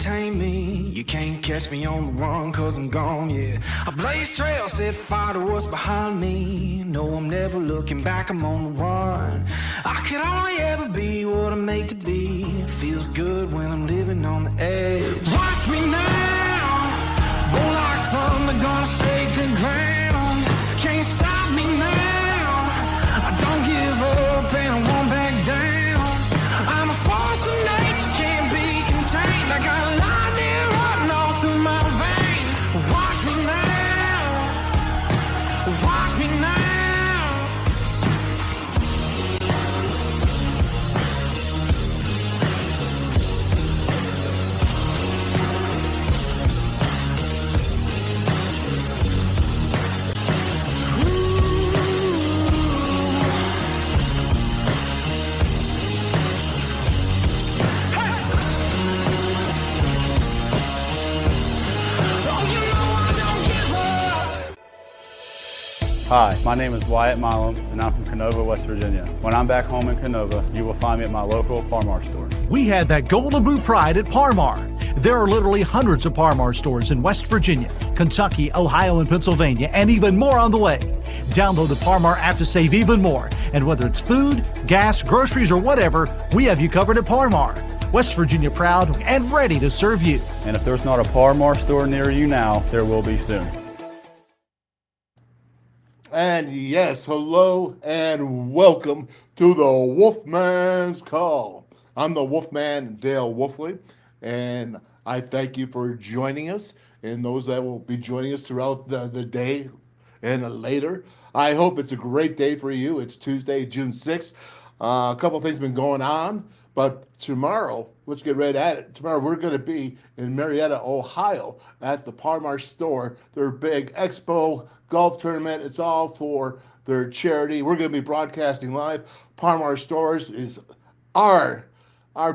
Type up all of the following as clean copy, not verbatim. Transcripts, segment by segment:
contain me. You can't catch me on the run, cause I'm gone, yeah. I blaze trails, set fire to what's behind me. No, I'm never looking back, I'm on the run. I could only ever be what I'm made to be. It feels good when I'm living on the edge. Watch me now, roll like thunder, gonna shake the ground. Can't stop me now, I don't give up and I won't back down. I'm a force of nature, can't be contained. I got lightning running all through my veins. Watch me now, watch me now. Hi, my name is Wyatt Milam, and I'm from Knobbe, West Virginia. When I'm back home in Knobbe, you will find me at my local Par-Mar store. We had that golden boot pride at Par-Mar. There are literally hundreds of Par-Mar stores in West Virginia, Kentucky, Ohio, and Pennsylvania, and even more on the way. Download the Par-Mar app to save even more. And whether it's food, gas, groceries, or whatever, we have you covered at Par-Mar. West Virginia proud and ready to serve you. And if there's not a Par-Mar store near you now, there will be soon. And yes, hello and welcome to the WolfMan's Call. I'm the Wolfman, Dale Wolfley, and I thank you for joining us, and those that will be joining us throughout the day and later. I hope it's a great day for you. It's Tuesday, June 6th. A couple of things have been going on, but tomorrow, let's get right at it. Tomorrow we're going to be in Marietta, Ohio at the Par-Mar store, their big expo golf tournament. It's all for their charity. We're going to be broadcasting live. Par-Mar Stores is our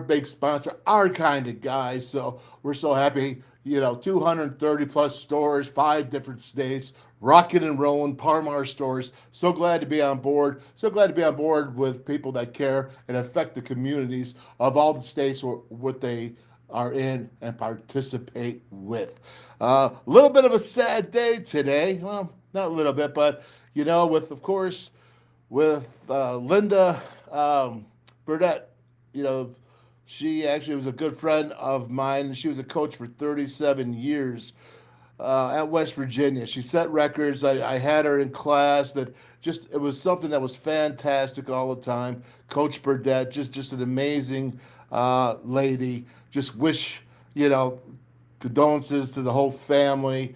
big sponsor, our kind of guys. So we're so happy, 230 plus stores, 5 different states, rocking and rolling, Par-Mar Stores. So glad to be on board. So glad to be on board with people that care and affect the communities of all the states what they are in and participate with. A little bit of a sad day today. Well, not a little bit, but, with Linda Burdett, she actually was a good friend of mine. She was a coach for 37 years at West Virginia. She set records. I had her in class. It was something that was fantastic all the time. Coach Burdett, just an amazing lady. Just wish, condolences to the whole family.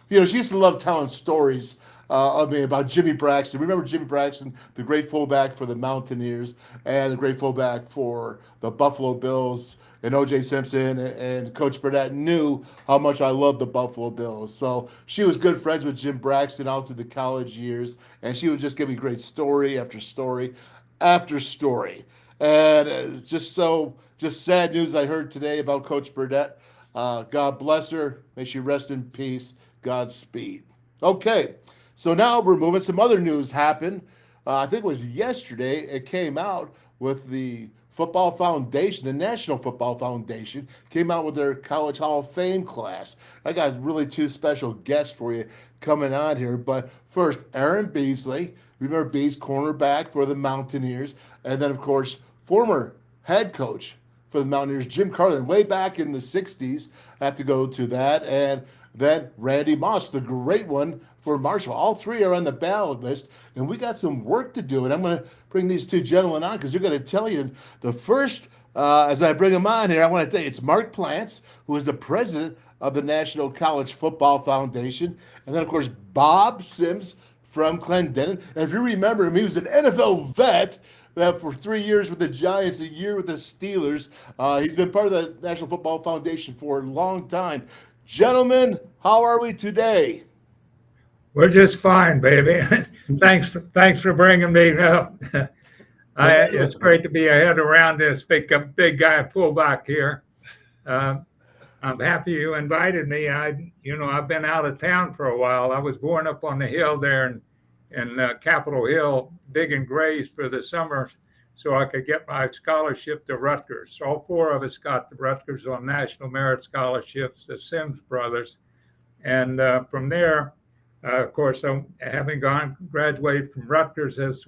She used to love telling stories of me about Jimmy Braxton. Remember Jimmy Braxton, the great fullback for the Mountaineers and the great fullback for the Buffalo Bills, and O.J. Simpson, and Coach Burdett knew how much I loved the Buffalo Bills. So she was good friends with Jim Braxton all through the college years, and she would just give me great story after story after story. And just sad news I heard today about Coach Burdett. God bless her. May she rest in peace. Godspeed. Okay, so now we're moving. Some other news happened. I think it was yesterday. It came out with the Football Foundation, the National Football Foundation, came out with their College Hall of Fame class. I got really 2 special guests for you coming on here. But first, Aaron Beasley. Remember Bees, cornerback for the Mountaineers. And then, of course, former head coach for the Mountaineers, Jim Carlin, way back in the 60s. I have to go to that. And then Randy Moss, the great one for Marshall. All 3 are on the ballot list, and we got some work to do. And I'm going to bring these 2 gentlemen on because they're going to tell you the first, as I bring them on here, I want to tell you it's Mark Plants, who is the president of the National College Football Foundation. And then, of course, Bob Sims from Clendenin. And if you remember him, he was an NFL vet for 3 years with the Giants, a year with the Steelers. He's been part of the National Football Foundation for a long time. Gentlemen, how are we today? We're just fine, baby. Thanks for bringing me up. It's great to be a head around this big guy fullback here. I'm happy you invited me. I've been out of town for a while. I was born up on the hill there in Capitol Hill, digging graves for the summer so I could get my scholarship to Rutgers. All four of us got to Rutgers on National Merit Scholarships, the Sims brothers. And from there, of course, having graduated from Rutgers as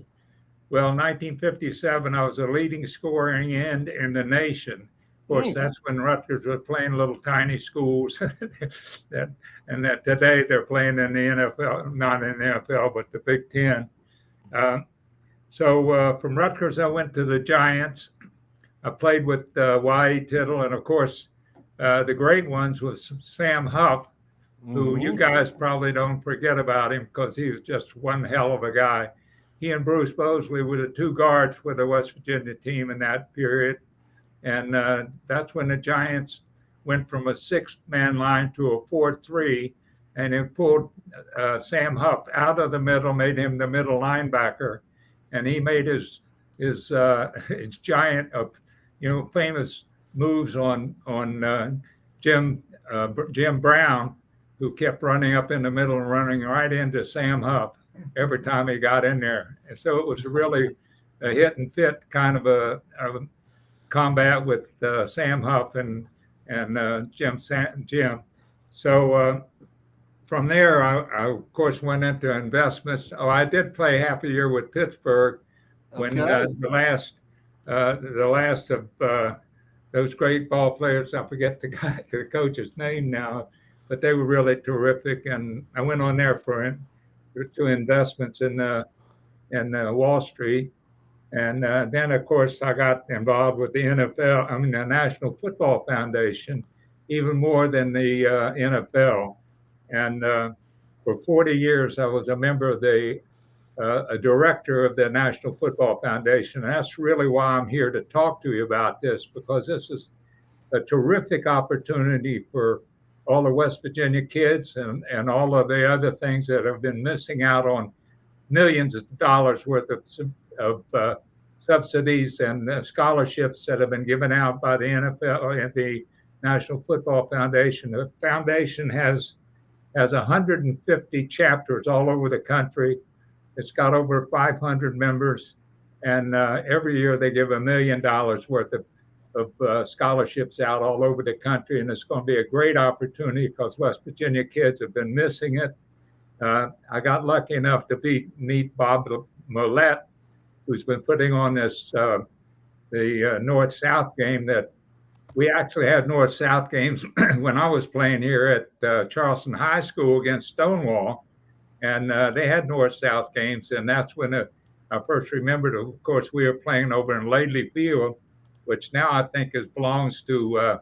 well, 1957, I was a leading scoring end in the nation. Of course, that's when Rutgers was playing little tiny schools, that today they're playing in the NFL, not in the NFL, but the Big Ten. So from Rutgers, I went to the Giants. I played with Y.E. Tittle, and of course, the great ones was Sam Huff, who you guys probably don't forget about him because he was just one hell of a guy. He and Bruce Bosley were the two guards for the West Virginia team in that period. And that's when the Giants went from a six-man line to a 4-3, and it pulled Sam Huff out of the middle, made him the middle linebacker, and he made his giant, famous moves on Jim Brown, who kept running up in the middle and running right into Sam Huff every time he got in there. And so it was really a hit and fit kind of a combat with Sam Huff and Jim. So from there, I of course went into investments. I did play half a year with Pittsburgh when the last of those great ball players. I forget the coach's name now, but they were really terrific. And I went on there to investments in Wall Street. And then, of course, I got involved with the the National Football Foundation, even more than the NFL. And for 40 years, I was a member of a director of the National Football Foundation. And that's really why I'm here to talk to you about this, because this is a terrific opportunity for all the West Virginia kids and all of the other things that have been missing out on millions of dollars worth of subsidies and scholarships that have been given out by the NFL and the National Football Foundation. The foundation has 150 chapters all over the country. It's got over 500 members, and every year they give $1 million worth of scholarships out all over the country, and it's going to be a great opportunity because West Virginia kids have been missing it. I got lucky enough to meet Bob Millett, who's been putting on this the North-South game. That we actually had North-South games when I was playing here at Charleston High School against Stonewall, and they had North-South games, and that's when I first remembered. Of course, we were playing over in Laidley Field, which now I think belongs to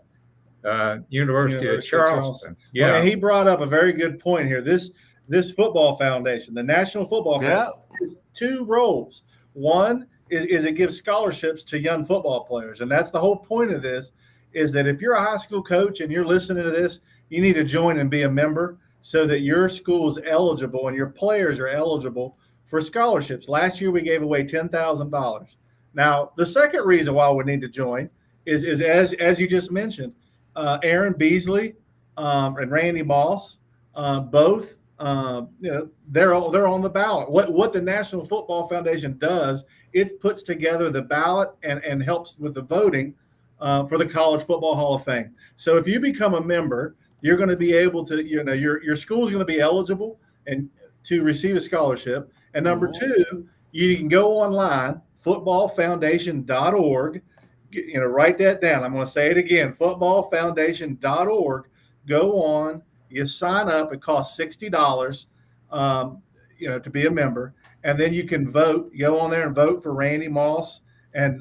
University of Charleston. Yeah, well, he brought up a very good point here. This football foundation, the National Football Foundation, has two roles. One is it gives scholarships to young football players, and that's the whole point of this. Is that if you're a high school coach and you're listening to this, you need to join and be a member so that your school is eligible and your players are eligible for scholarships. Last year we gave away $10,000. Now, the second reason why we need to join is as you just mentioned, Aaron Beasley and Randy Moss, both, they're on the ballot. What the National Football Foundation does, it puts together the ballot and helps with the voting for the College Football Hall of Fame. So if you become a member, you're going to be able to, your school is going to be eligible and to receive a scholarship. And number two, you can go online, footballfoundation.org. Write that down. I'm going to say it again, footballfoundation.org. Go on, you sign up. It costs $60, to be a member, and then you can vote. Go on there and vote for Randy Moss and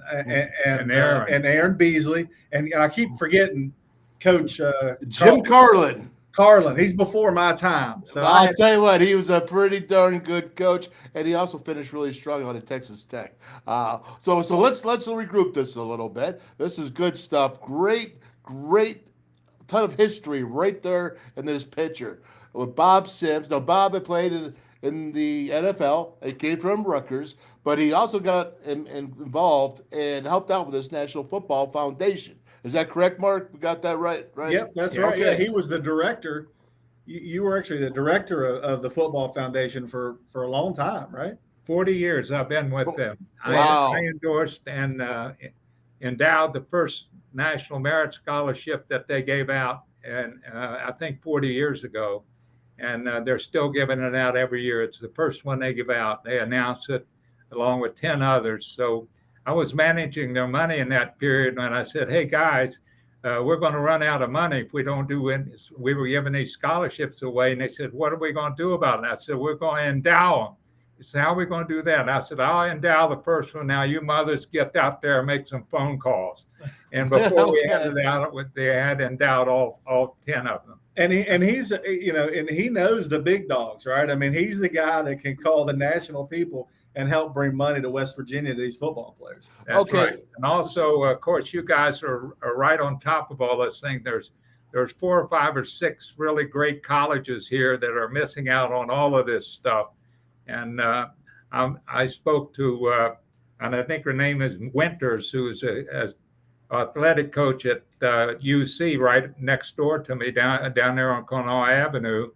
Aaron Beasley, and I keep forgetting Coach Jim Carlin. Carlin, he's before my time. So I'll tell you what, he was a pretty darn good coach, and he also finished really strong on at Texas Tech. So let's regroup this a little bit. This is good stuff. Great ton of history right there in this picture with Bob Sims. Now, Bob had played in the NFL. He came from Rutgers, but he also got involved and helped out with this National Football Foundation. Is that correct, Mark? We got that right? Yep, that's right. Okay. Yeah, he was the director. You were actually the director of the Football Foundation for a long time, right? 40 years I've been with them. Wow. I endorsed and endowed the first National Merit Scholarship that they gave out, and I think 40 years ago. And they're still giving it out every year. It's the first one they give out. They announce it along with 10 others. So I was managing their money in that period when I said, hey, guys, we're going to run out of money if we don't do it. We were giving these scholarships away, and they said, what are we going to do about it? And I said, we're going to endow them. He said, how are we going to do that? And I said, I'll endow the first one. Now you mothers get out there and make some phone calls. And before we had it out, they had endowed all 10 of them. And he's, you know, and he knows the big dogs, right? I mean, he's the guy that can call the national people and help bring money to West Virginia to these football players. That's right. And also, of course, you guys are right on top of all this thing. There's 4 or 5 or 6 really great colleges here that are missing out on all of this stuff. And I spoke to, and I think her name is Winters, who's an athletic coach at UC right next door to me down there on Connaught Avenue.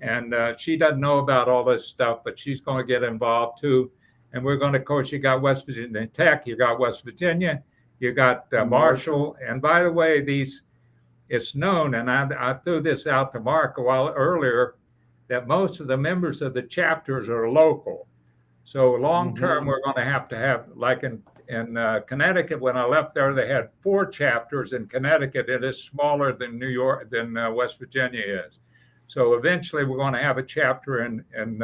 And she doesn't know about all this stuff, but she's going to get involved too. And we're going to, of course, you got West Virginia Tech, you got West Virginia, you got Marshall. And by the way, it's known, and I threw this out to Mark a while earlier, that most of the members of the chapters are local. So long term, we're going to have, like in Connecticut, when I left there, they had 4 chapters in Connecticut. It is smaller than New York, than West Virginia is. So eventually we're going to have a chapter in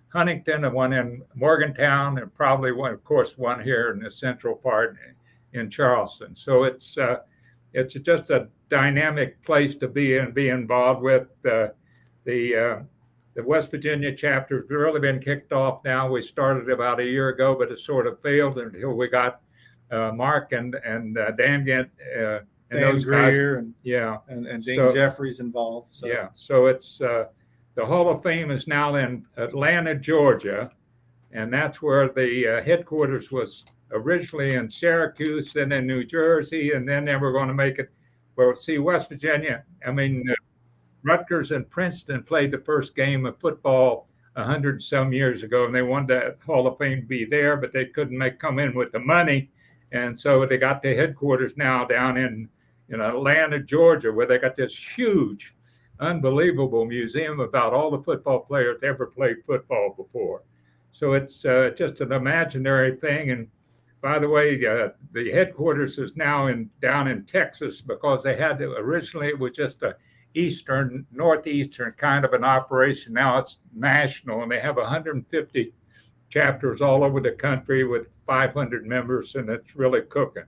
Huntington and one in Morgantown, and probably one, of course, one here in the central part in Charleston. So it's just a dynamic place to be and be involved with. The West Virginia chapter has really been kicked off now. We started about a year ago, but it sort of failed until we got Mark and Dan Gant and those Greer guys. And Dean Jeffries involved. So. Yeah, so it's the Hall of Fame is now in Atlanta, Georgia, and that's where the headquarters was originally in Syracuse, then in New Jersey, and then they were going to make it. Well, see, West Virginia, I mean, Rutgers and Princeton played the first game of football 100 some years ago, and they wanted the Hall of Fame to be there, but they couldn't come in with the money, and so they got their headquarters now down in Atlanta, Georgia, where they got this huge, unbelievable museum about all the football players that ever played football before. So it's just an imaginary thing. And by the way, the headquarters is now down in Texas, because they had to, originally it was just a northeastern kind of an operation. Now it's national, and they have 150 chapters all over the country with 500 members, and it's really cooking.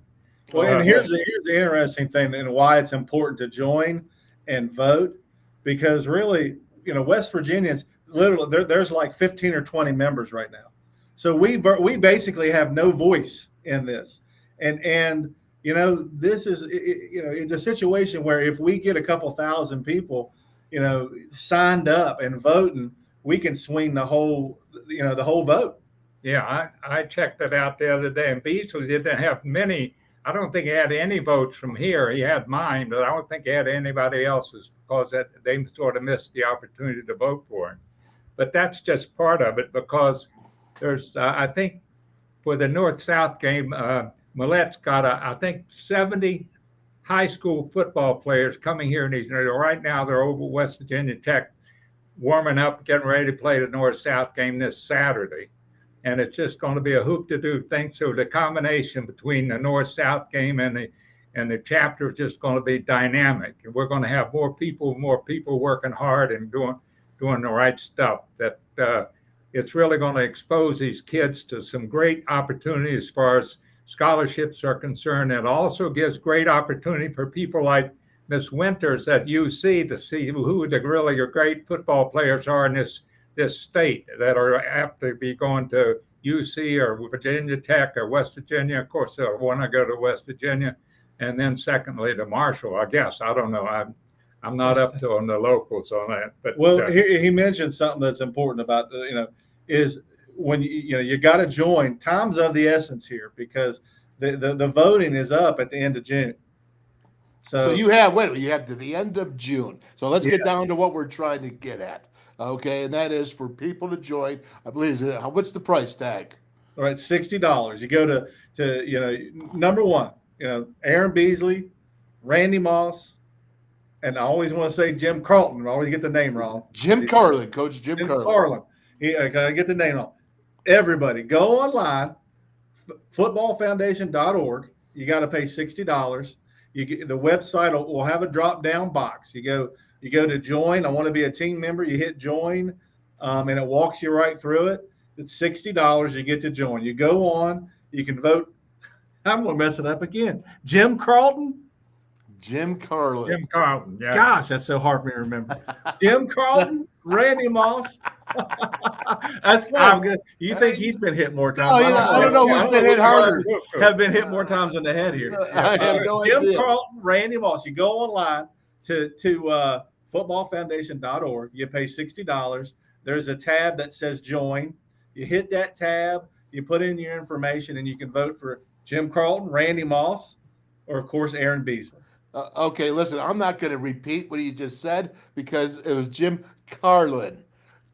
Well, and here's the interesting thing, and why it's important to join and vote, because really, West Virginians, literally, there's like 15 or 20 members right now. So we basically have no voice in this, and this is, it's a situation where if we get a couple thousand people, signed up and voting, we can swing the whole vote. Yeah, I checked it out the other day, and Beasley didn't have many. I don't think he had any votes from here. He had mine, but I don't think he had anybody else's, because they sort of missed the opportunity to vote for him. But that's just part of it, because there's, I think, for the North-South game, Millett's got, I think, 70 high school football players coming here. And right now they're over West Virginia Tech, warming up, getting ready to play the North-South game this Saturday. And it's just going to be a hoop-to-do thing. So the combination between the North-South game and the chapter is just going to be dynamic. And we're going to have more people working hard and doing the right stuff. That it's really going to expose these kids to some great opportunities as far as scholarships are concerned. It also gives great opportunity for people like Miss Winters at UC to see who the really great football players are in this state that are apt to be going to UC or Virginia Tech or West Virginia. Of course, they'll want to go to West Virginia, and then secondly to Marshall. I guess, I don't know. I'm not up to on the locals on that. But he mentioned something that's important about is when you got to join. Time's of the essence here, because the voting is up at the end of June. So you have to the end of June. So let's get down to what we're trying to get at. Okay, and that is for people to join. I believe what's the price tag? All right, $60. You go to number one, Aaron Beasley, Randy Moss, and I always want to say Jim Carlton. I always get the name wrong. Jim Carlin, Coach Jim Carlin. I get the name wrong. Everybody, go online, footballfoundation.org. You got to pay $60. The website will have a drop-down box. You go to join. I want to be a team member. You hit join, and it walks you right through it. It's $60. You get to join. You go on. You can vote. I'm going to mess it up again. Jim Carlton? Jim Carlin. Jim Carlton, yeah. Gosh, that's so hard for me to remember. Jim Carlton, Randy Moss. I'm good. You think he's been hit more times? I don't know who's been hit harder. Have been hit more times in the head here. I have no Jim idea. Carlton, Randy Moss. You go online to footballfoundation.org. You pay $60. There's a tab that says join. You hit that tab. You put in your information, and you can vote for Jim Carlton, Randy Moss, or, of course, Aaron Beasley. Okay, listen, I'm not going to repeat what you just said because it was Jim Carlin.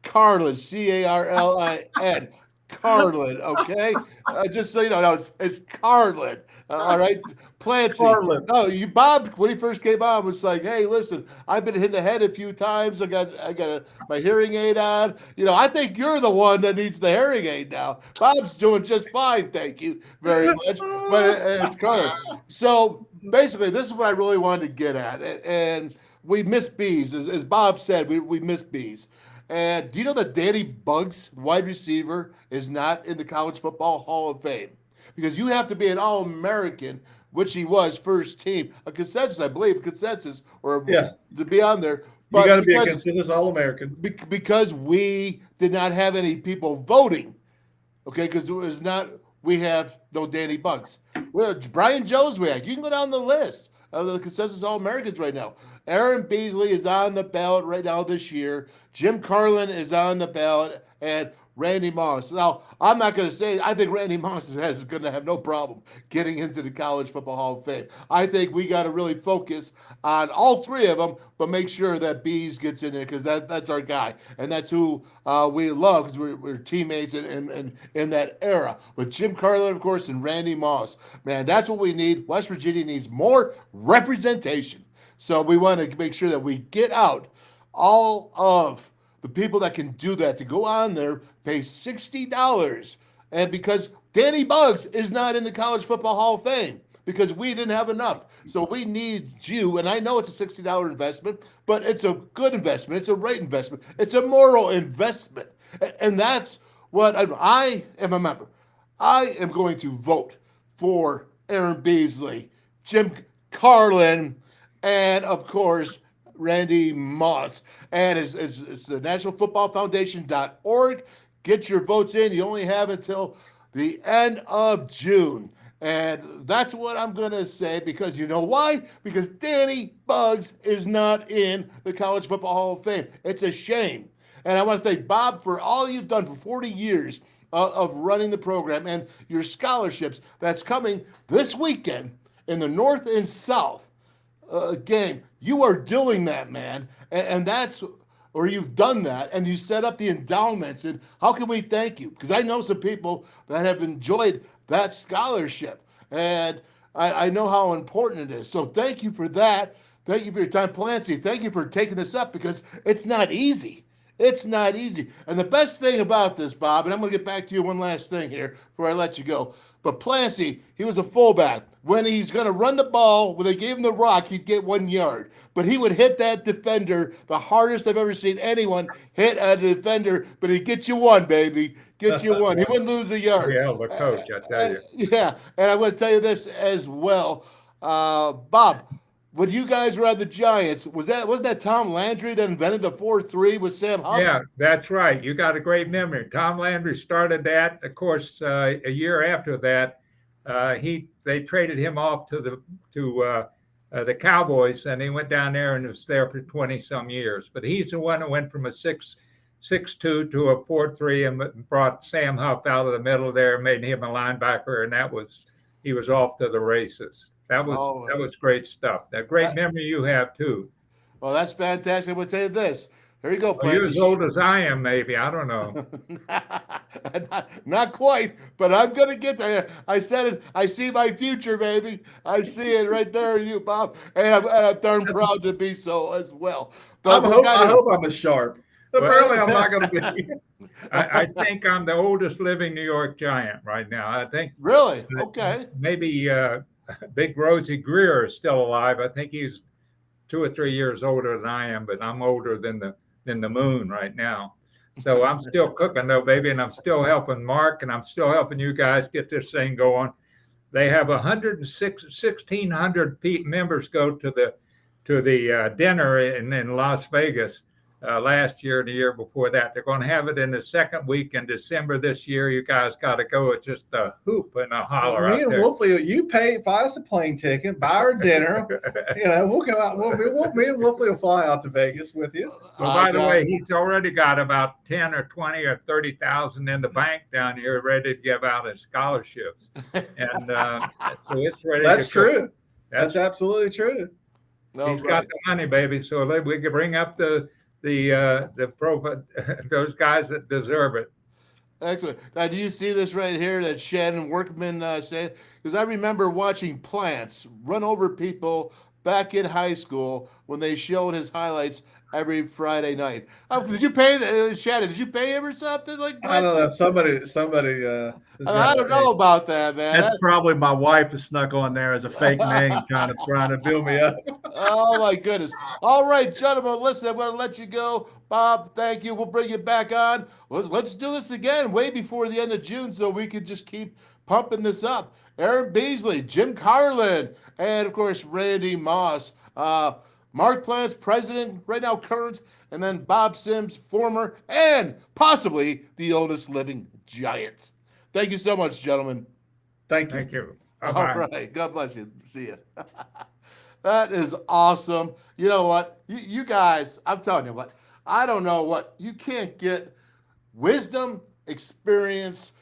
Carlin, Carlin. Carlin, okay? Just so you know, no, it's Carlin. All right, Clancy. Carlin. No, Bob, when he first came on, was like, "Hey, listen, I've been hit in the head a few times. I got my hearing aid on. I think you're the one that needs the hearing aid now. Bob's doing just fine, thank you very much. But it's Carlin. So basically, this is what I really wanted to get at, and we miss bees, as Bob said. We miss bees. And do you know that Danny Buggs, wide receiver, is not in the College Football Hall of Fame? Because you have to be an All-American, which he was, first team, a consensus, I believe, or to be on there. But you got to be a consensus All-American. Because we did not have any people voting, okay, because it was not, we have no Danny Buggs. Well, Brian Joswiak, you can go down the list of the consensus All-Americans right now. Aaron Beasley is on the ballot right now this year. Jim Carlin is on the ballot, and Randy Moss. Now, I'm not going to say I think Randy Moss is going to have no problem getting into the College Football Hall of Fame. I think we got to really focus on all three of them, but make sure that Bees gets in there because that's our guy, and that's who we love because we're teammates in that era. But Jim Carlin, of course, and Randy Moss, man, that's what we need. West Virginia needs more representation. So we want to make sure that we get out all of the people that can do that to go on there, pay $60. And because Danny Buggs is not in the College Football Hall of Fame because we didn't have enough. So we need you. And I know it's a $60 investment, but it's a good investment. It's a right investment. It's a moral investment. And that's what I am a member. I am going to vote for Aaron Beasley, Jim Carlin, and, of course, Randy Moss. And it's the nationalfootballfoundation.org. Get your votes in. You only have until the end of June. And that's what I'm going to say because you know why? Because Danny Buggs is not in the College Football Hall of Fame. It's a shame. And I want to thank Bob for all you've done for 40 years of running the program and your scholarships that's coming this weekend in the North and South game. You are doing that, man. And that's, or you've done that, and you set up the endowments. And how can we thank you? Because I know some people that have enjoyed that scholarship. And I know how important it is. So thank you for that. Thank you for your time, Clancy. Thank you for taking this up because it's not easy. It's not easy. And the best thing about this, Bob, and I'm going to get back to you one last thing here before I let you go. But Clancy, he was a fullback. When he's going to run the ball, when they gave him the rock, he'd get 1 yard. But he would hit that defender the hardest I've ever seen anyone hit a defender. But he'd get you one, baby. Get you one. He wouldn't lose a yard. Yeah, the coach, I tell you. Yeah, and I want to tell you this as well. Bob, when you guys were at the Giants, wasn't that Tom Landry that invented the 4-3 with Sam Huff? Yeah, that's right. You got a great memory. Tom Landry started that. Of course, a year after that, they traded him off to the Cowboys, and he went down there and was there for 20-some years. But he's the one that went from a 6'2" to a 4-3 and brought Sam Huff out of the middle there, made him a linebacker, and he was off to the races. That was great stuff. That great memory you have too. Well, that's fantastic. I will tell you this. There you go, Well, you're Clancy. as old as I am, maybe. I don't know. Not quite, but I'm going to get there. I said it. I see my future, baby. I see it right there in you, Bob. And I'm darn proud to be so as well. But I hope I'm as sharp. Apparently, I'm not going to be. I think I'm the oldest living New York Giant right now. I think Really? Okay. maybe Big Rosie Greer is still alive. I think he's 2 or 3 years older than I am, but I'm older than the moon right now. So I'm still cooking though, baby, and I'm still helping Mark, and I'm still helping you guys get this thing going. They have 1,600 members go to the dinner in Las Vegas last year and the year before that. They're going to have it in the second week in December this year. You guys got to go. It's just a hoop and a holler Me out and there. Wolfie, you buy us a plane ticket, buy our dinner. We'll go out. Me and Wolfie will fly out to Vegas with you. Well, by the way, he's already got about 10 or 20 or 30,000 in the bank down here ready to give out as scholarships. And so it's ready. That's true. That's absolutely true. He's got the money, baby. So we can bring up the those guys that deserve it. Excellent. Now, do you see this right here that Shannon Workmen said? Because I remember watching Plants run over people back in high school when they showed his highlights every Friday night. Did you pay Shannon? Did you pay him or something like that? I don't know. Somebody. I don't know about that, man. That's probably my wife has snuck on there as a fake name, trying to build me up. Oh my goodness! All right, gentlemen, listen. I'm going to let you go. Bob, thank you. We'll bring you back on. Let's do this again way before the end of June, so we can just keep pumping this up. Aaron Beasley, Jim Carlin, and of course Randy Moss. Mark Plants, president, right now current, and then Bob Sims, former, and possibly the oldest living Giant. Thank you so much, gentlemen. Thank you. Thank you. All right. God bless you. See you. That is awesome. You know what? You guys, I'm telling you what, I don't know what, you can't get wisdom, experience.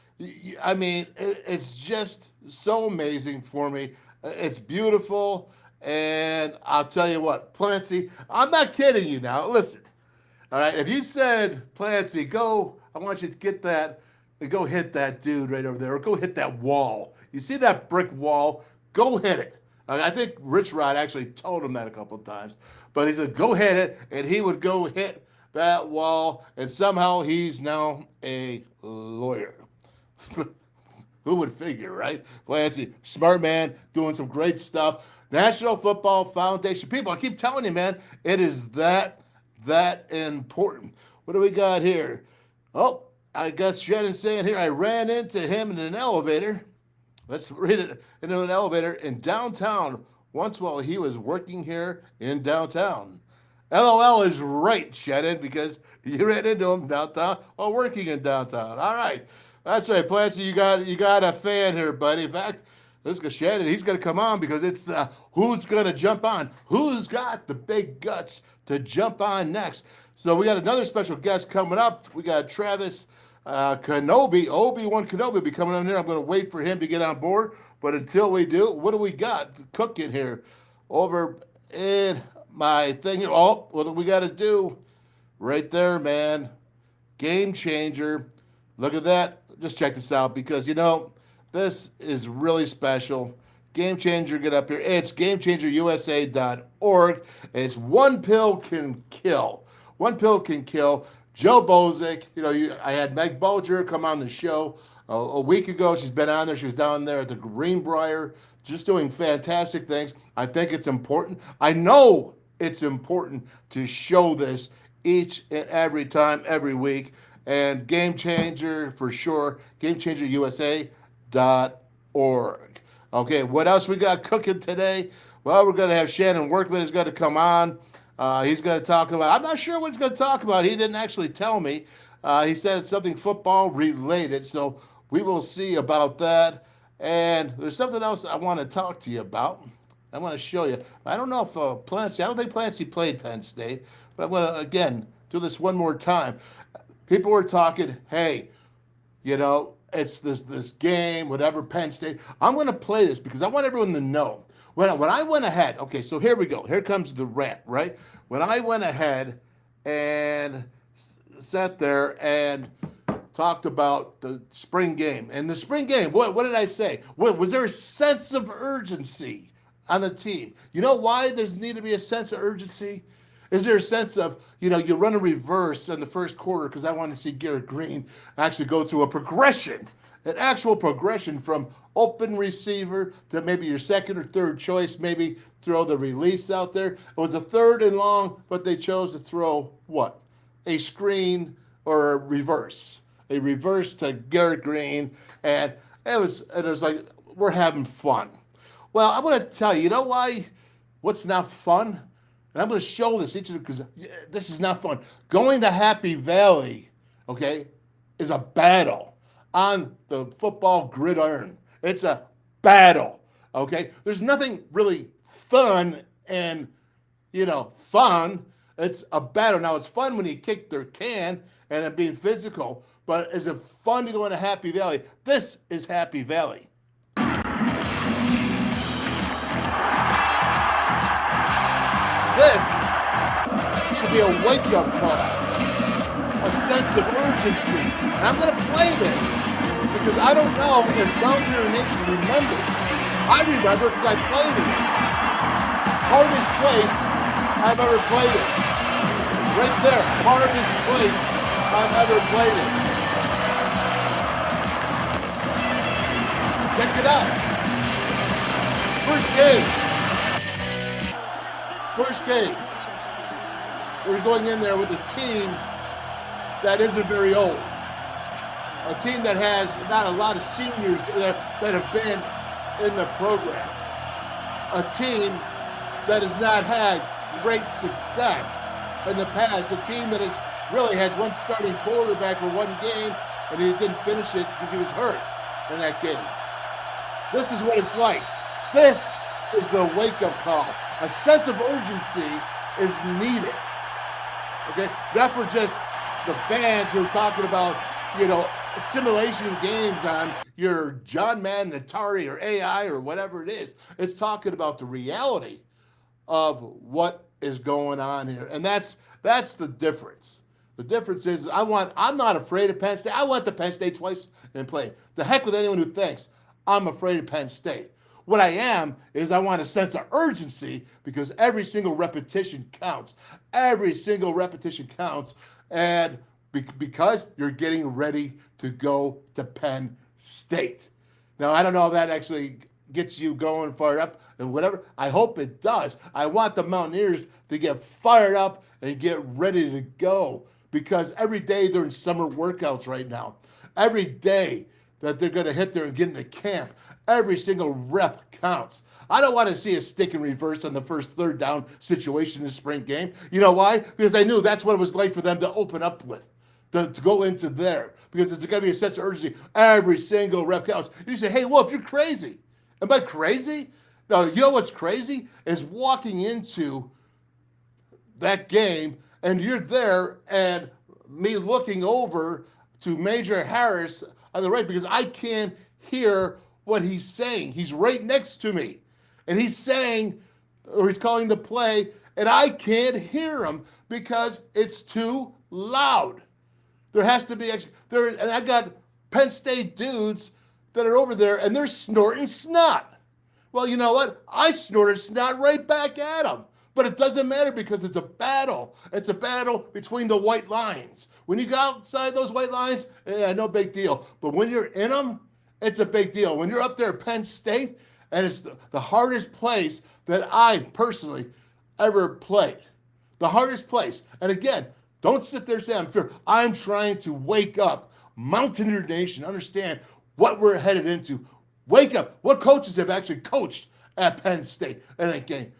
I mean, it's just so amazing for me. It's beautiful. And I'll tell you what, Plancy, I'm not kidding you now. Listen, all right, if you said, Plancy, go, I want you to get that and go hit that dude right over there, or go hit that wall. You see that brick wall? Go hit it. I think Rich Rod actually told him that a couple of times. But he said, go hit it, and he would go hit that wall, and somehow he's now a lawyer. Who would figure, right? Clancy, smart man, doing some great stuff. National Football Foundation. People, I keep telling you, man, it is that important. What do we got here? Oh, I guess Shannon's saying here, I ran into him in an elevator. Let's read it. Into an elevator in downtown once while he was working here in downtown. LOL is right, Shannon, because you ran into him downtown while working in downtown. All right. That's right, Plancy. You got a fan here, buddy. In fact, this is Shannon. He's going to come on because it's the who's going to jump on. Who's got the big guts to jump on next? So we got another special guest coming up. We got Travis Knobbe, Obi-Wan Knobbe will be coming on here. I'm going to wait for him to get on board. But until we do, what do we got cooking here over in my thing here? Oh, what do we got to do? Right there, man. Game changer. Look at that. Just check this out because, this is really special. Game Changer, get up here. It's GameChangerUSA.org. It's One Pill Can Kill. One Pill Can Kill. Joe Bozick, I had Meg Bulger come on the show a week ago. She's been on there. She was down there at the Greenbrier, just doing fantastic things. I think it's important. I know it's important to show this each and every time, every week. And Game Changer for sure, GameChangerUSA.org. Okay, what else we got cooking today? Well, we're going to have Shannon Workmen is going to come on. He's going to talk about, I'm not sure what he's going to talk about. He didn't actually tell me. He said it's something football related, so we will see about that. And there's something else I want to talk to you about. I want to show you. I don't know if Plancy, I don't think Plancy played Penn State, but I'm going to, again, do this one more time. People were talking, hey, it's this game, whatever, Penn State. I'm going to play this because I want everyone to know. When I went ahead, okay, so here we go. Here comes the rant, right? When I went ahead and sat there and talked about the spring game. And the spring game, what did I say? Was there a sense of urgency on the team? You know why there need to be a sense of urgency? Is there a sense of, you run a reverse in the first quarter, because I want to see Garrett Green actually go through a progression, an actual progression from open receiver to maybe your second or third choice, maybe throw the release out there. It was a 3rd and long, but they chose to throw what? A screen or a reverse to Garrett Green. And it was like, we're having fun. Well, I'm going to tell you, you know why? What's not fun? And I'm going to show this each of you, because this is not fun. Going to Happy Valley, okay, is a battle on the football gridiron. It's a battle, okay? There's nothing really fun and, fun. It's a battle. Now, it's fun when you kick their can and it being physical, but is it fun to go into Happy Valley? This is Happy Valley. This should be a wake-up call, a sense of urgency. And I'm going to play this because I don't know if Mountaineer Nation remembers. I remember because I played it. Hardest place I've ever played it. Right there, hardest place I've ever played it. Check it out. First game. We're going in there with a team that isn't very old. A team that has not a lot of seniors that have been in the program. A team that has not had great success in the past. A team that really has one starting quarterback for one game, and he didn't finish it because he was hurt in that game. This is what it's like. This is the wake-up call. A sense of urgency is needed. Okay, not for just the fans who are talking about, simulation games on your John Madden, Atari, or AI, or whatever it is. It's talking about the reality of what is going on here, and that's the difference. The difference is I'm not afraid of Penn State. I went to Penn State twice and played. The heck with anyone who thinks I'm afraid of Penn State. What I am is I want a sense of urgency, because every single repetition counts. Every single repetition counts. And because you're getting ready to go to Penn State. Now, I don't know if that actually gets you going fired up and whatever. I hope it does. I want the Mountaineers to get fired up and get ready to go, because every day they're in summer workouts right now. Every day that they're going to hit there and get into camp, every single rep counts. I don't want to see a stick and reverse on the first 3rd down situation in the spring game. You know why? Because I knew that's what it was like for them to open up with, to go into there, because there's going to be a sense of urgency. Every single rep counts. You say, hey, Wolf, you're crazy. Am I crazy? No, you know what's crazy? Is walking into that game and you're there and me looking over to Major Harris on the right, because I can't hear what he's saying. He's right next to me, and he's saying, or he's calling the play, and I can't hear him because it's too loud. There has to be and I got Penn State dudes that are over there, and they're snorting snot. Well, you know what? I snorted snot right back at them. But it doesn't matter, because it's a battle. It's a battle between the white lines. When you go outside those white lines, no big deal. But when you're in them, it's a big deal. When you're up there at Penn State, and it's the hardest place that I personally ever played. The hardest place. And again, don't sit there and say I'm fear. I'm trying to wake up Mountaineer Nation, understand what we're headed into. Wake up. What coaches have actually coached at Penn State in that game?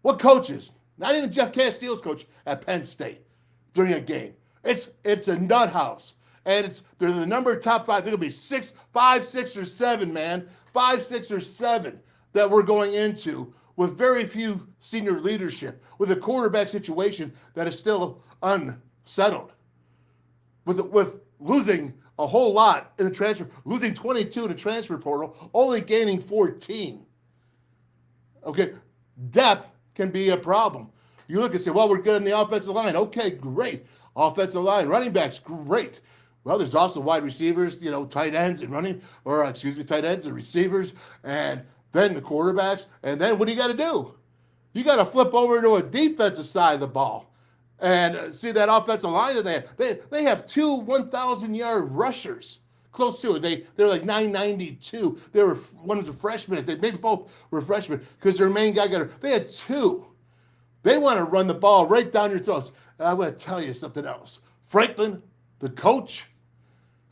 What coaches? Not even Jeff Castile's coach at Penn State during a game. It's a nut house. And they're the number top 5. They're going to be 5, 6, or 7, man. 5, 6, or 7 that we're going into with very few senior leadership, with a quarterback situation that is still unsettled, with losing a whole lot in the transfer, losing 22 in the transfer portal, only gaining 14. Okay, depth can be a problem. You look and say, well, we're good in the offensive line. Okay, great. Offensive line, running backs, great. Well, there's also wide receivers, tight ends and tight ends and receivers, and then the quarterbacks. And then what do you got to do? You got to flip over to a defensive side of the ball and see that offensive line that they have. They have 2 1,000-yard rushers. Close to it. They're like 992. One was a freshman. Maybe both were freshmen because their main guy they had 2. They want to run the ball right down your throats. And I'm going to tell you something else. Franklin, the coach.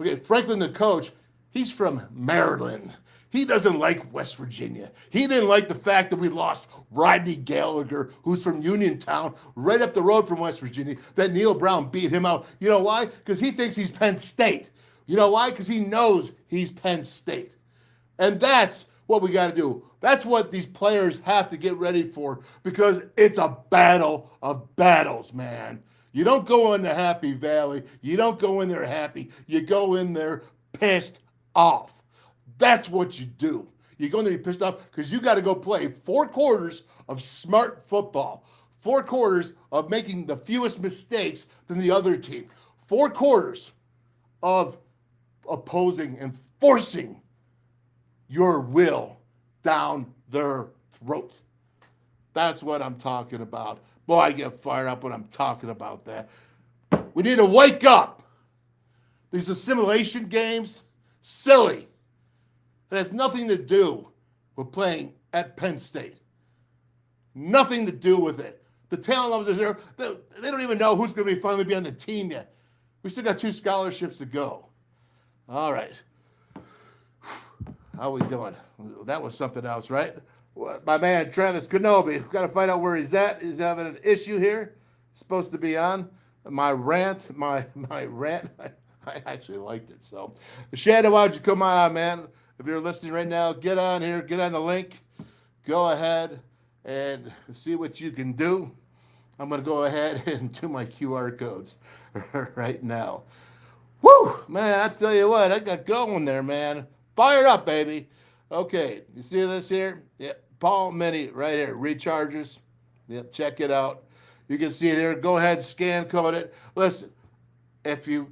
Okay, Franklin, the coach, he's from Maryland. He doesn't like West Virginia. He didn't like the fact that we lost Rodney Gallagher, who's from Uniontown, right up the road from West Virginia, that Neil Brown beat him out. You know why? Because he thinks he's Penn State. You know why? Because he knows he's Penn State. And that's what we got to do. That's what these players have to get ready for, because it's a battle of battles, man. You don't go into Happy Valley. You don't go in there happy. You go in there pissed off. That's what you do. You go in there pissed off because you got to go play 4 quarters of smart football, 4 quarters of making the fewest mistakes than the other team, 4 quarters of opposing and forcing your will down their throat. That's what I'm talking about. Boy, I get fired up when I'm talking about that. We need to wake up. These assimilation games, silly. It has nothing to do with playing at Penn State. Nothing to do with it. The talent levels are there. They don't even know who's going to finally be on the team yet. We still got 2 scholarships to go. All right. How we doing? That was something else, right? My man, Travis Knobbe, we've got to find out where he's at. He's having an issue here. Supposed to be on my rant. My rant. I actually liked it. So, Shannon, why don't you come on, man? If you're listening right now, get on here. Get on the link. Go ahead and see what you can do. I'm going to go ahead and do my QR codes right now. Woo! Man, I tell you what, I got going there, man. Fire up, baby. Okay, you see this here? Yep, Paul Mini right here, recharges. Yep, check it out. You can see it here. Go ahead, scan code it. Listen, if you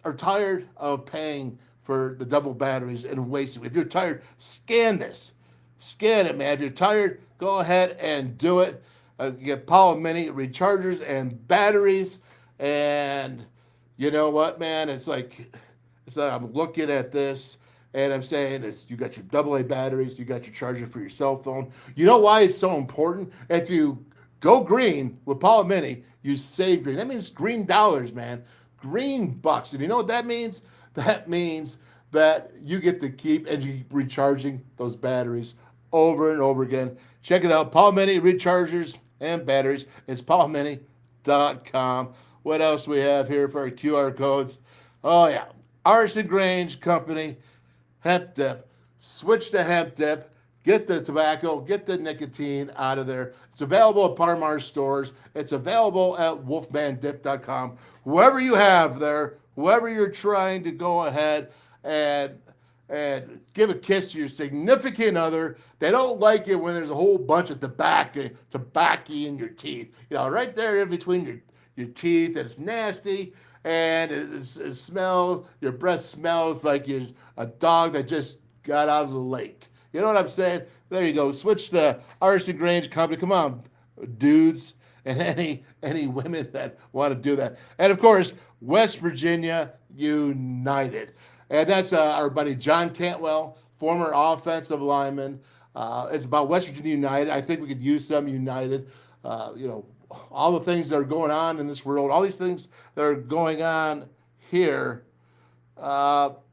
are tired of paying for the double batteries and wasting, if you're tired, scan this. Scan it, man. If you're tired, go ahead and do it. Get Paul Mini rechargers and batteries, and you know what, man? It's like I'm looking at this and I'm saying you got your AA batteries, you got your charger for your cell phone. You know why it's so important? If you go green with Paul Mini, you save green. That means green dollars, man. Green bucks. And you know what that means? That means that you get to keep and you recharging those batteries over and over again. Check it out. Paul Mini rechargers and batteries. It's paulmini.com. What else we have here for our QR codes? Oh, yeah. Arson Grange Company, hemp dip. Switch to hemp dip. Get the tobacco, get the nicotine out of there. It's available at Parmar stores. It's available at wolfmandip.com. Whoever you have there, whoever you're trying to go ahead and give a kiss to your significant other, they don't like it when there's a whole bunch of tobacco in your teeth. You know, right there in between your teeth, and it's nasty, and it smells, your breath smells like you're a dog that just got out of the lake. You know what I'm saying? There you go. Switch the Arson Grange Company. Come on, dudes, and any women that want to do that. And of course, West Virginia United. And that's our buddy John Cantwell, former offensive lineman. It's about West Virginia United. I think we could use some United. All the things that are going on in this world, all these things that are going on here, all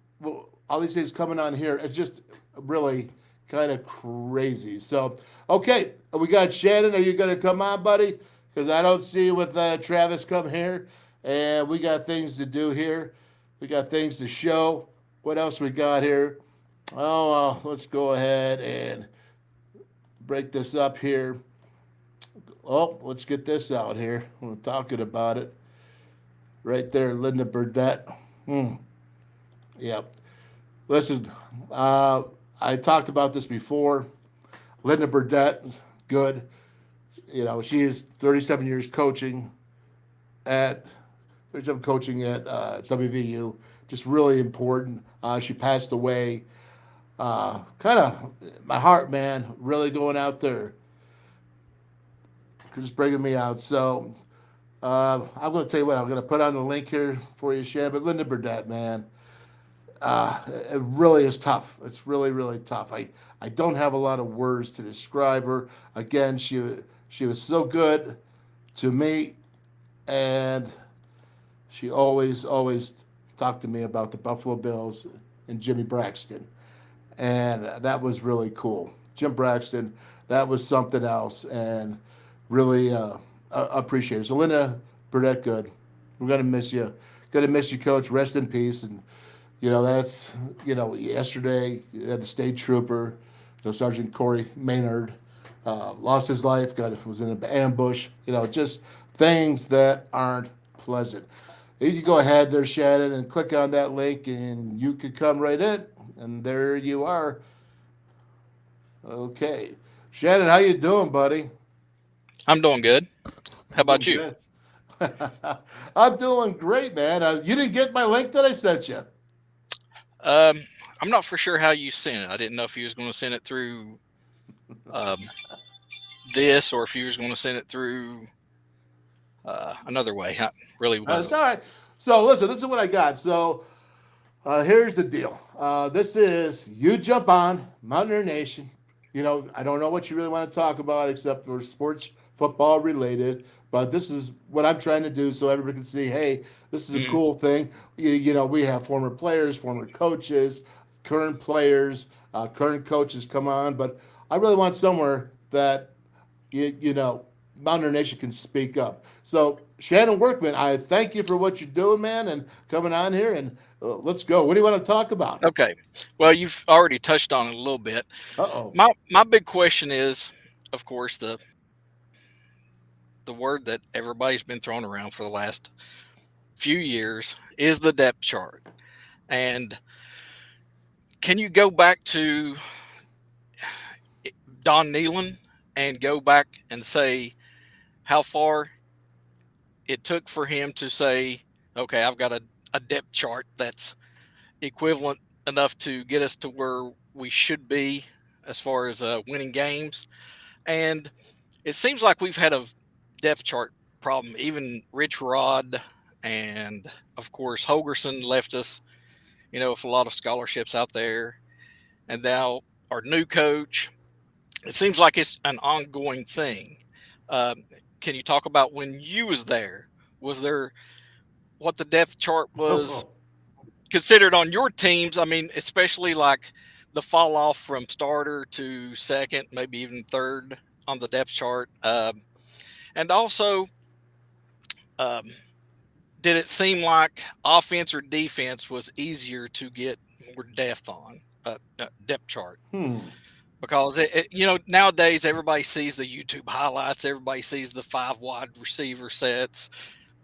these things coming on here, it's just really kind of crazy. So, okay, we got Shannon. Are you going to come on, buddy? Because I don't see you with Travis come here. And we got things to do here. We got things to show. What else we got here? Oh, let's go ahead and break this up here. Oh, let's get this out here. We're talking about it. Right there, Linda Burdett. Yep. Listen, I talked about this before. Linda Burdett, good. She is 37 years coaching at WVU. Just really important. She passed away. Kind of my heart, man, really going out there, just bringing me out. So I'm going to tell you what, I'm going to put on the link here for you, Shannon. But Linda Burdett, man, it really is tough. It's really, really tough. I don't have a lot of words to describe her. Again, she was so good to me, and she always talked to me about the Buffalo Bills and Jimmy Braxton, and that was really cool. Jim Braxton, that was something else, and really appreciate it. So Linda Burdett, good. We're gonna miss you. Gonna miss you, Coach. Rest in peace. And that's yesterday you had the state trooper, Sergeant Corey Maynard, lost his life. Was in an ambush. Just things that aren't pleasant. You can go ahead there, Shannon, and click on that link, and you could come right in, and there you are. Okay, Shannon, how you doing, buddy? I'm doing good. How about you? I'm doing great, man. You didn't get my link that I sent you. I'm not for sure how you sent it. I didn't know if you was going to send it through this, or if you was going to send it through another way. I really wasn't. That's all right. So listen, this is what I got. So here's the deal. This is you jump on Mountaineer Nation. I don't know what you really want to talk about except for sports, football related. But this is what I'm trying to do so everybody can see, hey, this is a cool thing. We have former players, former coaches, current players, current coaches come on. But I really want somewhere that, Mountaineer Nation can speak up. So, Shannon Workmen, I thank you for what you're doing, man, and coming on here. And let's go. What do you want to talk about? Okay. Well, you've already touched on it a little bit. Uh-oh. My big question is, of course, the word that everybody's been throwing around for the last few years is the depth chart. And can you go back to Don Nealon and go back and say how far it took for him to say, okay, I've got a depth chart that's equivalent enough to get us to where we should be as far as winning games? And it seems like we've had a depth chart problem. Even Rich Rod and, of course, Holgerson left us, with a lot of scholarships out there. And now our new coach, it seems like it's an ongoing thing. Can you talk about when you was there? Was there what the depth chart was considered on your teams? I mean, especially like the fall off from starter to second, maybe even third on the depth chart. And also, did it seem like offense or defense was easier to get more depth on depth chart? Because nowadays everybody sees the YouTube highlights, everybody sees the 5 wide receiver sets,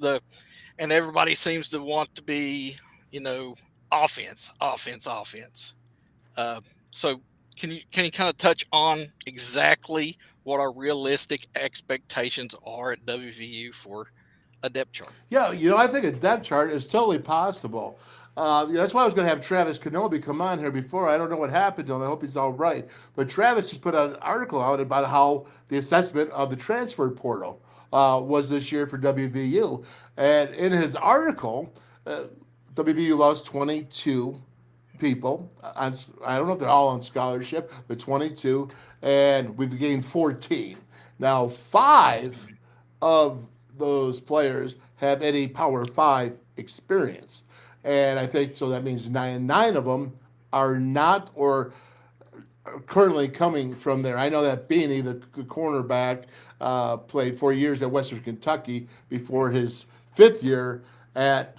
and everybody seems to want to be, offense. So can you kind of touch on exactly what our realistic expectations are at WVU for a depth chart? Yeah, I think a depth chart is totally possible. That's why I was going to have Travis Knobbe come on here before. I don't know what happened to him. I hope he's all right. But Travis just put out an article out about how the assessment of the transfer portal was this year for WVU. And in his article, WVU lost 22 people. I don't know if they're all on scholarship, but 22. And we've gained 14. Now, 5 of those players have any Power 5 experience. And I think so that means 9 of them are not or are currently coming from there. I know that Beanie, the cornerback, played 4 years at Western Kentucky before his 5th year at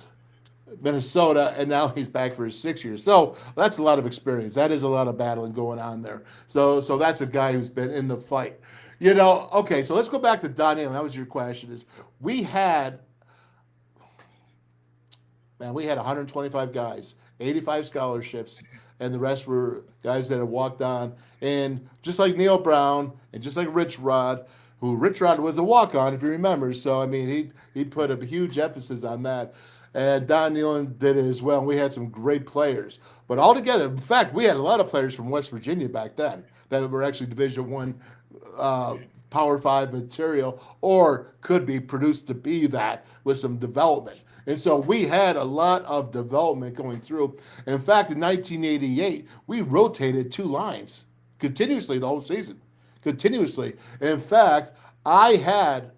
Minnesota, and now he's back for his 6th year. So that's a lot of experience. That is a lot of battling going on there. So that's a guy who's been in the fight. Okay, so let's go back to Don Nealon. That was your question. We had 125 guys, 85 scholarships, and the rest were guys that had walked on. And just like Neil Brown and just like Rich Rod, who Rich Rod was a walk-on, if you remember. So I mean, he put a huge emphasis on that, and Don Nealon did it as well. We had some great players, but altogether, in fact, we had a lot of players from West Virginia back then that were actually Division One, Power Five material, or could be produced to be that with some development. And so we had a lot of development going through. In fact, in 1988, we rotated 2 lines continuously the whole season. Continuously. In fact, I had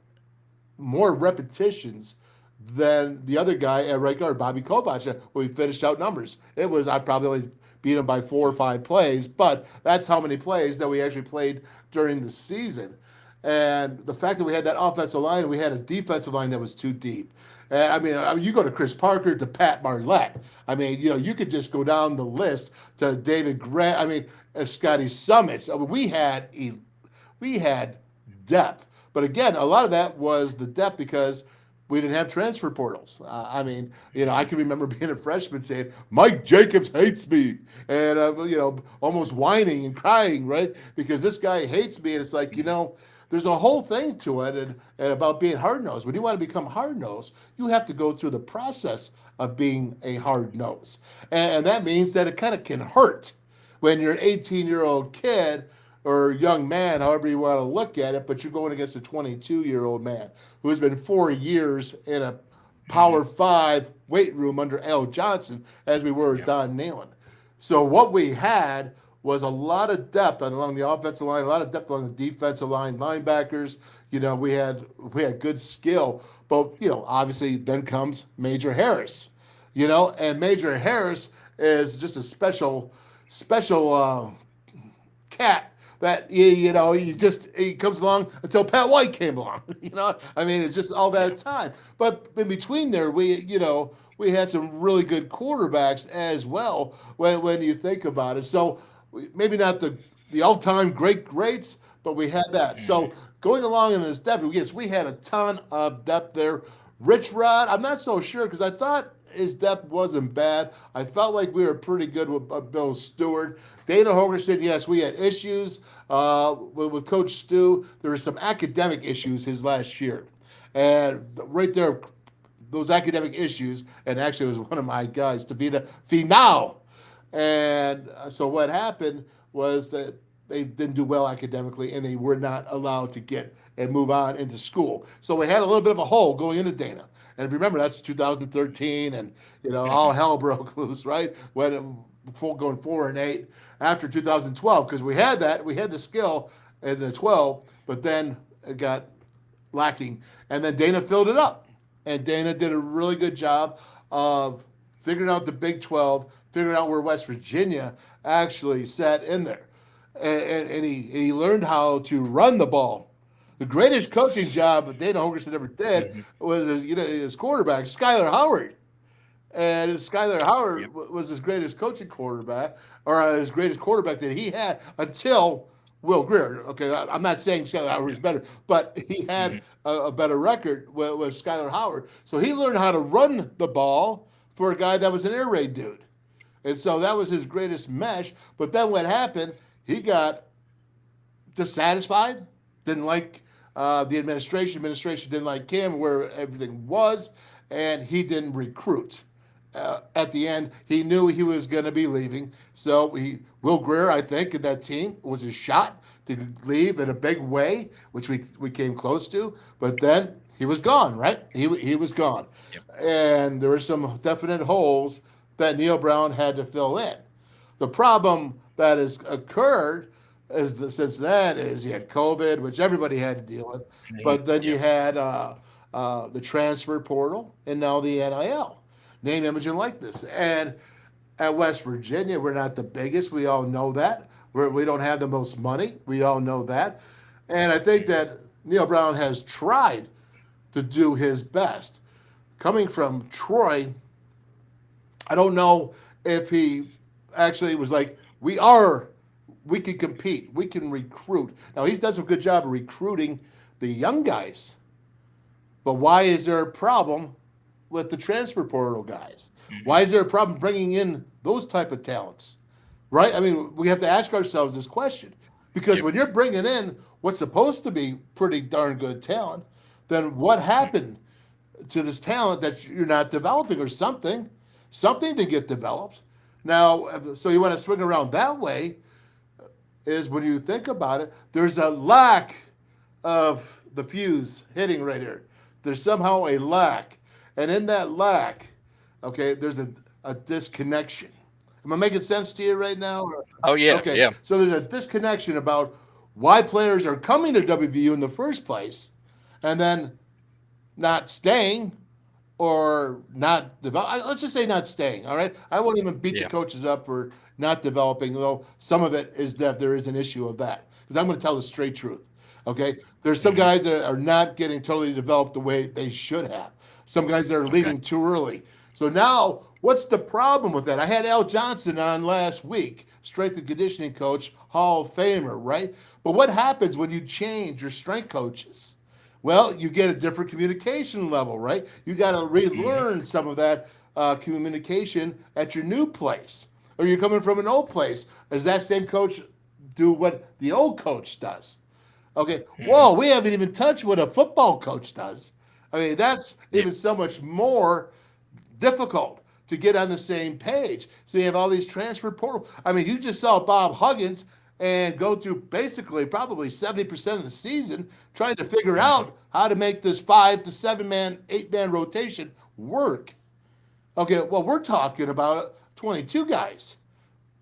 more repetitions than the other guy at right guard, Bobby Kovach, when we finished out numbers. I probably only beat him by 4 or 5 plays, but that's how many plays that we actually played during the season. And the fact that we had that offensive line, we had a defensive line that was too deep. And I mean, you go to Chris Parker, to Pat Marlette. I mean, you could just go down the list to David Grant. I mean, Scotty Summits. I mean, we had depth, but again, a lot of that was the depth because we didn't have transfer portals. I mean, I can remember being a freshman saying, Mike Jacobs hates me, and almost whining and crying, right? Because this guy hates me, and it's like, there's a whole thing to it and about being hard-nosed. When you want to become hard-nosed, you have to go through the process of being a hard-nosed. And that means that it kind of can hurt when you're an 18-year-old kid or young man, however you want to look at it, but you're going against a 22-year-old man who has been 4 years in a Power 5 weight room under Al Johnson, as we were with Don Nealon. So what we had was a lot of depth along the offensive line, a lot of depth along the defensive line, linebackers. We had good skill, but obviously then comes Major Harris, and Major Harris is just a special cat that he comes along until Pat White came along. I mean, it's just all that time. But in between there, we had some really good quarterbacks as well when you think about it. So maybe not the all-time greats, but we had that. So going along in this depth, yes, we had a ton of depth there. Rich Rod, I'm not so sure because I thought his depth wasn't bad. I felt like we were pretty good with Bill Stewart. Dana Hogerson, yes, we had issues with Coach Stu. There were some academic issues his last year. And right there, those academic issues, and actually it was one of my guys, to be the final. And so what happened was that they didn't do well academically, and they were not allowed to get and move on into school. So we had a little bit of a hole going into Dana. And if you remember, that's 2013, and all hell broke loose, right? Going 4-8 after 2012, because we had the skill in the 12, but then it got lacking, and then Dana filled it up, and Dana did a really good job of figuring out the Big 12, figuring out where West Virginia actually sat in there, and he learned how to run the ball. The greatest coaching job that Dana Hogerson ever did was his quarterback, Skyler Howard. And Skyler Howard was his greatest coaching quarterback, or his greatest quarterback that he had until Will Grier. Okay, I'm not saying Skyler Howard is better, but he had a better record with Skyler Howard. So he learned how to run the ball for a guy that was an air raid dude. And so that was his greatest mesh. But then what happened, he got dissatisfied, didn't like the administration. Administration didn't like him, where everything was, and he didn't recruit. At the end, he knew he was going to be leaving. So Will Grier, I think, in that team was his shot to leave in a big way, which we came close to. But then he was gone, right? He was gone. Yep. And there were some definite holes that Neil Brown had to fill in. The problem that has occurred since then is you had COVID, which everybody had to deal with. But then you had the transfer portal and now the NIL. Name, image, and likeness. And at West Virginia, we're not the biggest. We all know that. We don't have the most money. We all know that. And I think that Neil Brown has tried to do his best. Coming from Troy, I don't know if he actually was like, we can compete. We can recruit. Now, he's done some good job of recruiting the young guys. But why is there a problem with the transfer portal guys? Why is there a problem bringing in those type of talents? Right? I mean, we have to ask ourselves this question. Because Yep. when you're bringing in what's supposed to be pretty darn good talent, then what happened to this talent that you're not developing, or something to get developed? Now, so you want to swing around that way, is when you think about it, there's a lack of the fuse hitting right here. There's somehow a lack. And in that lack, okay, there's a disconnection. Am I making sense to you right now? Oh yeah, Okay, yeah. so there's a disconnection about why players are coming to WVU in the first place and then not staying, or not develop. Let's just say not staying. All right, I won't even beat the Yeah. coaches up for not developing, though some of it is that there is an issue of that. Because I'm going to tell the straight truth. Okay, there's some guys that are not getting totally developed the way they should have. Some guys that are leaving too early. So now, what's the problem with that? I had Al Johnson on last week, strength and conditioning coach, Hall of Famer, right? But what happens when you change your strength coaches? Well, you get a different communication level, right? You got to relearn some of that communication at your new place, or you're coming from an old place. Does that same coach do what the old coach does? Okay. Whoa, we haven't even touched what a football coach does. I mean, that's even so much more difficult to get on the same page. So you have all these transfer portal. I mean, you just saw Bob Huggins and go through basically probably 70% of the season trying to figure out how to make this 5 to 7 man, 8 man rotation work. Okay, well, we're talking about 22 guys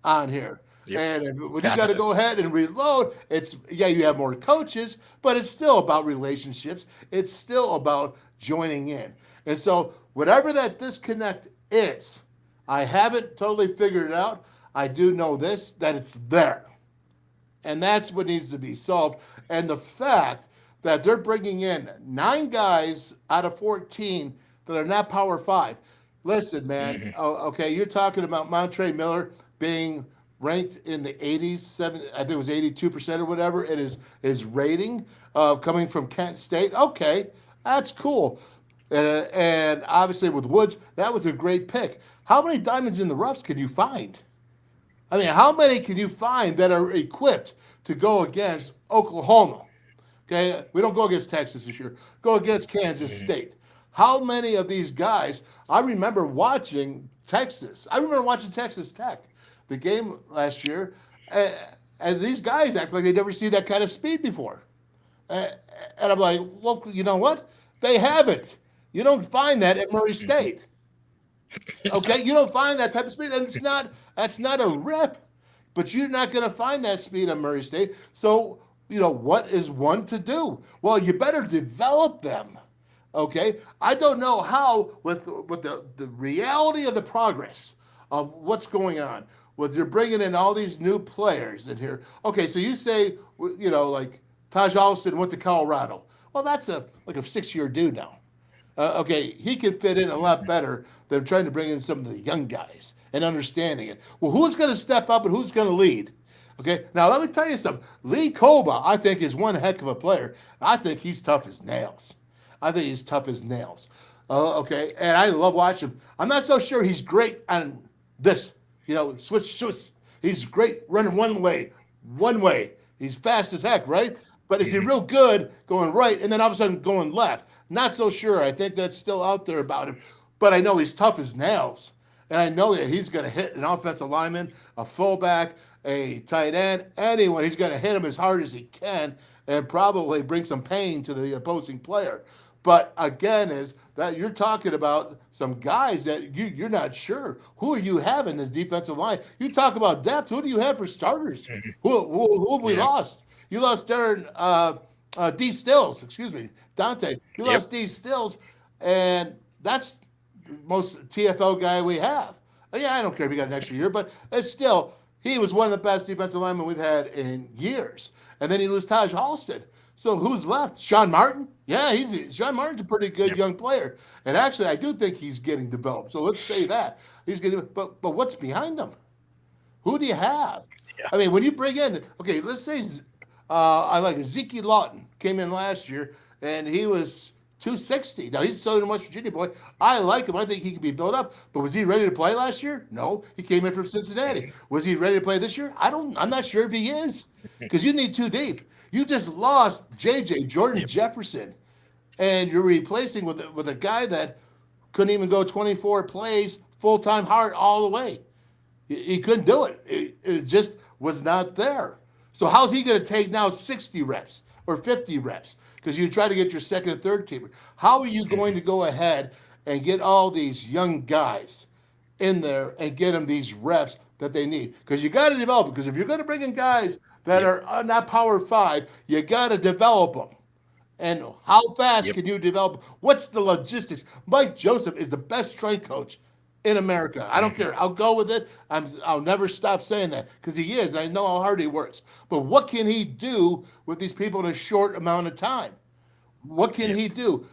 on here. Yep. And when you got to go ahead and reload, it's, yeah, you have more coaches, but it's still about relationships. It's still about joining in. And so, whatever that disconnect is, I haven't totally figured it out. I do know this, that it's there. And that's what needs to be solved. And the fact that they're bringing in 9 guys out of 14 that are not Power 5. Listen, man, okay, you're talking about Montre Miller being ranked in the 80s, I think it was 82% or whatever. It is his rating of coming from Kent State. Okay, that's cool. And obviously with Woods, that was a great pick. How many diamonds in the roughs can you find? I mean, how many can you find that are equipped to go against Oklahoma? Okay, we don't go against Texas this year. Go against Kansas State. How many of these guys? I remember watching Texas. I remember watching Texas Tech, the game last year, and these guys act like they never seen that kind of speed before. And I'm like, well, you know what? They haven't. You don't find that at Murray State. Okay, you don't find that type of speed, and that's not a rip, but you're not going to find that speed at Murray State. So, what is one to do? Well, you better develop them. Okay, I don't know how with the reality of the progress of what's going on. Well, you're bringing in all these new players in here. Okay, so you say, like Taj Alston went to Colorado. Well, that's like a 6-year dude now. Okay, he can fit in a lot better than trying to bring in some of the young guys and understanding it. Well, who's going to step up and who's going to lead? Okay, now let me tell you something. Lee Koba, I think, is one heck of a player. I think he's tough as nails. Okay, and I love watching him. I'm not so sure he's great on this, switch. He's great running one way. He's fast as heck, right? But is he real good going right and then all of a sudden going left? Not so sure. I think that's still out there about him. But I know he's tough as nails. And I know that he's going to hit an offensive lineman, a fullback, a tight end, anyone. He's going to hit him as hard as he can and probably bring some pain to the opposing player. But again, is that you're talking about some guys that you're not sure. Who are you having in the defensive line? You talk about depth. Who do you have for starters? Who have we lost? You lost Darren D. Stills, Dante. You lost D. Stills, and that's the most TFL guy we have. Yeah, I don't care if he got an extra year, but it's still, he was one of the best defensive linemen we've had in years. And then you lose Taj Halsted. So who's left? Sean Martin? Yeah, Sean Martin's a pretty good young player. And actually, I do think he's getting developed. So let's say that. He's getting, but what's behind him? Who do you have? Yeah. I mean, when you bring in, okay, let's say I like Ezekiel Lawton came in last year, and he was 260. Now, he's a Southern West Virginia boy. I like him. I think he can be built up. But was he ready to play last year? No. He came in from Cincinnati. Was he ready to play this year? I'm not sure if he is, because you need too deep. You just lost Jordan Jefferson, and you're replacing with a guy that couldn't even go 24 plays full-time hard all the way. He couldn't do it. It just was not there. So how's he going to take now 60 reps or 50 reps? Because you try to get your second and third teamer. How are you going to go ahead and get all these young guys in there and get them these reps that they need? Because you got to develop them. Because if you're going to bring in guys that are not Power 5, you got to develop them. And how fast can you develop? What's the logistics? Mike Joseph is the best strength coach in America. I don't care. I'll go with it. I'll never stop saying that, because he is. And I know how hard he works. But what can he do with these people in a short amount of time? What can he do?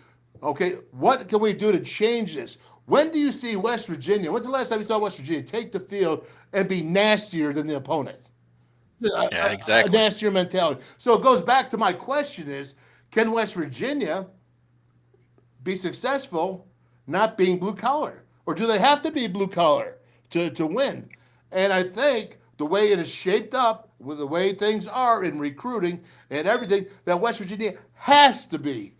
Okay, what can we do to change this? When do you see West Virginia? When's the last time you saw West Virginia take the field and be nastier than the opponent? Yeah, exactly. A nastier mentality. So it goes back to my question is, can West Virginia be successful not being blue collar? Or do they have to be blue collar to win? And I think the way it is shaped up, with the way things are in recruiting and everything, that West Virginia has to be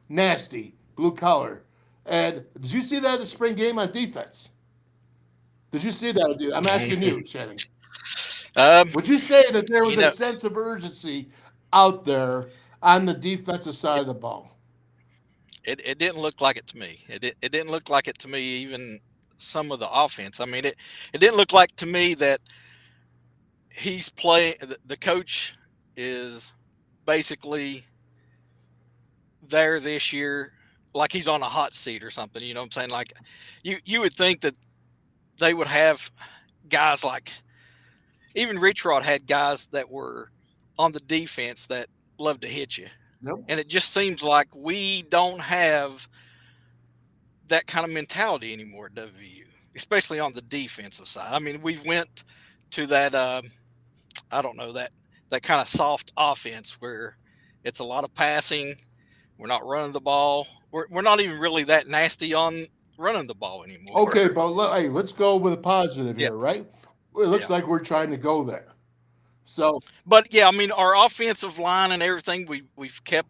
nasty blue collar. And did you see that in the spring game on defense? Did you see that? I'm asking you, Shannon. Would you say that there was a sense of urgency out there on the defensive side of the ball? It didn't look like it to me. It didn't look like it to me, even some of the offense. I mean, it didn't look like to me that he's playing. The coach is basically there this year like he's on a hot seat or something. You know what I'm saying? Like you would think that they would have guys like, even Rich Rod had guys that were on the defense that love to hit you. Nope. And it just seems like we don't have that kind of mentality anymore at WVU, especially on the defensive side. I mean, we went to that, I don't know, that kind of soft offense where it's a lot of passing. We're not running the ball. We're not even really that nasty on running the ball anymore. Okay, but let's go with a positive here, right? It looks like we're trying to go there. So, but yeah, I mean, our offensive line and everything, we've kept,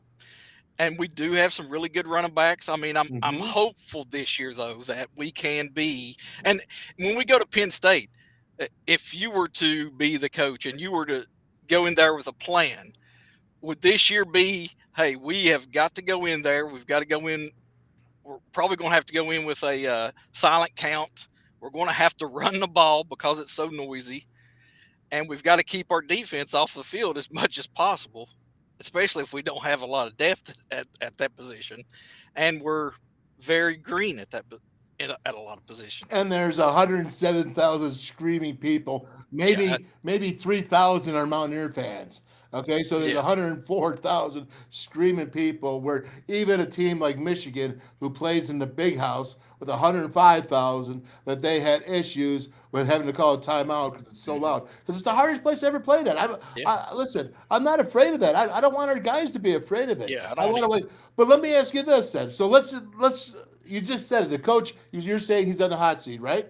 and we do have some really good running backs. I mean, I'm hopeful this year though that we can be. And when we go to Penn State, if you were to be the coach and you were to go in there with a plan, would this year be, hey, we have got to go in there. We've got to go in. We're probably going to have to go in with a silent count. We're going to have to run the ball because it's so noisy. And we've got to keep our defense off the field as much as possible, especially if we don't have a lot of depth at that position. And we're very green at a lot of positions. And there's 107,000 screaming people. Maybe 3,000 are Mountaineer fans. Okay, so there's 104,000 screaming people, where even a team like Michigan, who plays in the big house with 105,000, that they had issues with having to call a timeout because it's so loud. Because it's the hardest place I ever played at. Listen, I'm not afraid of that. I don't want our guys to be afraid of it. Yeah, I want to wait. But let me ask you this then. So let's. You just said it. The coach, you're saying he's on the hot seat, right?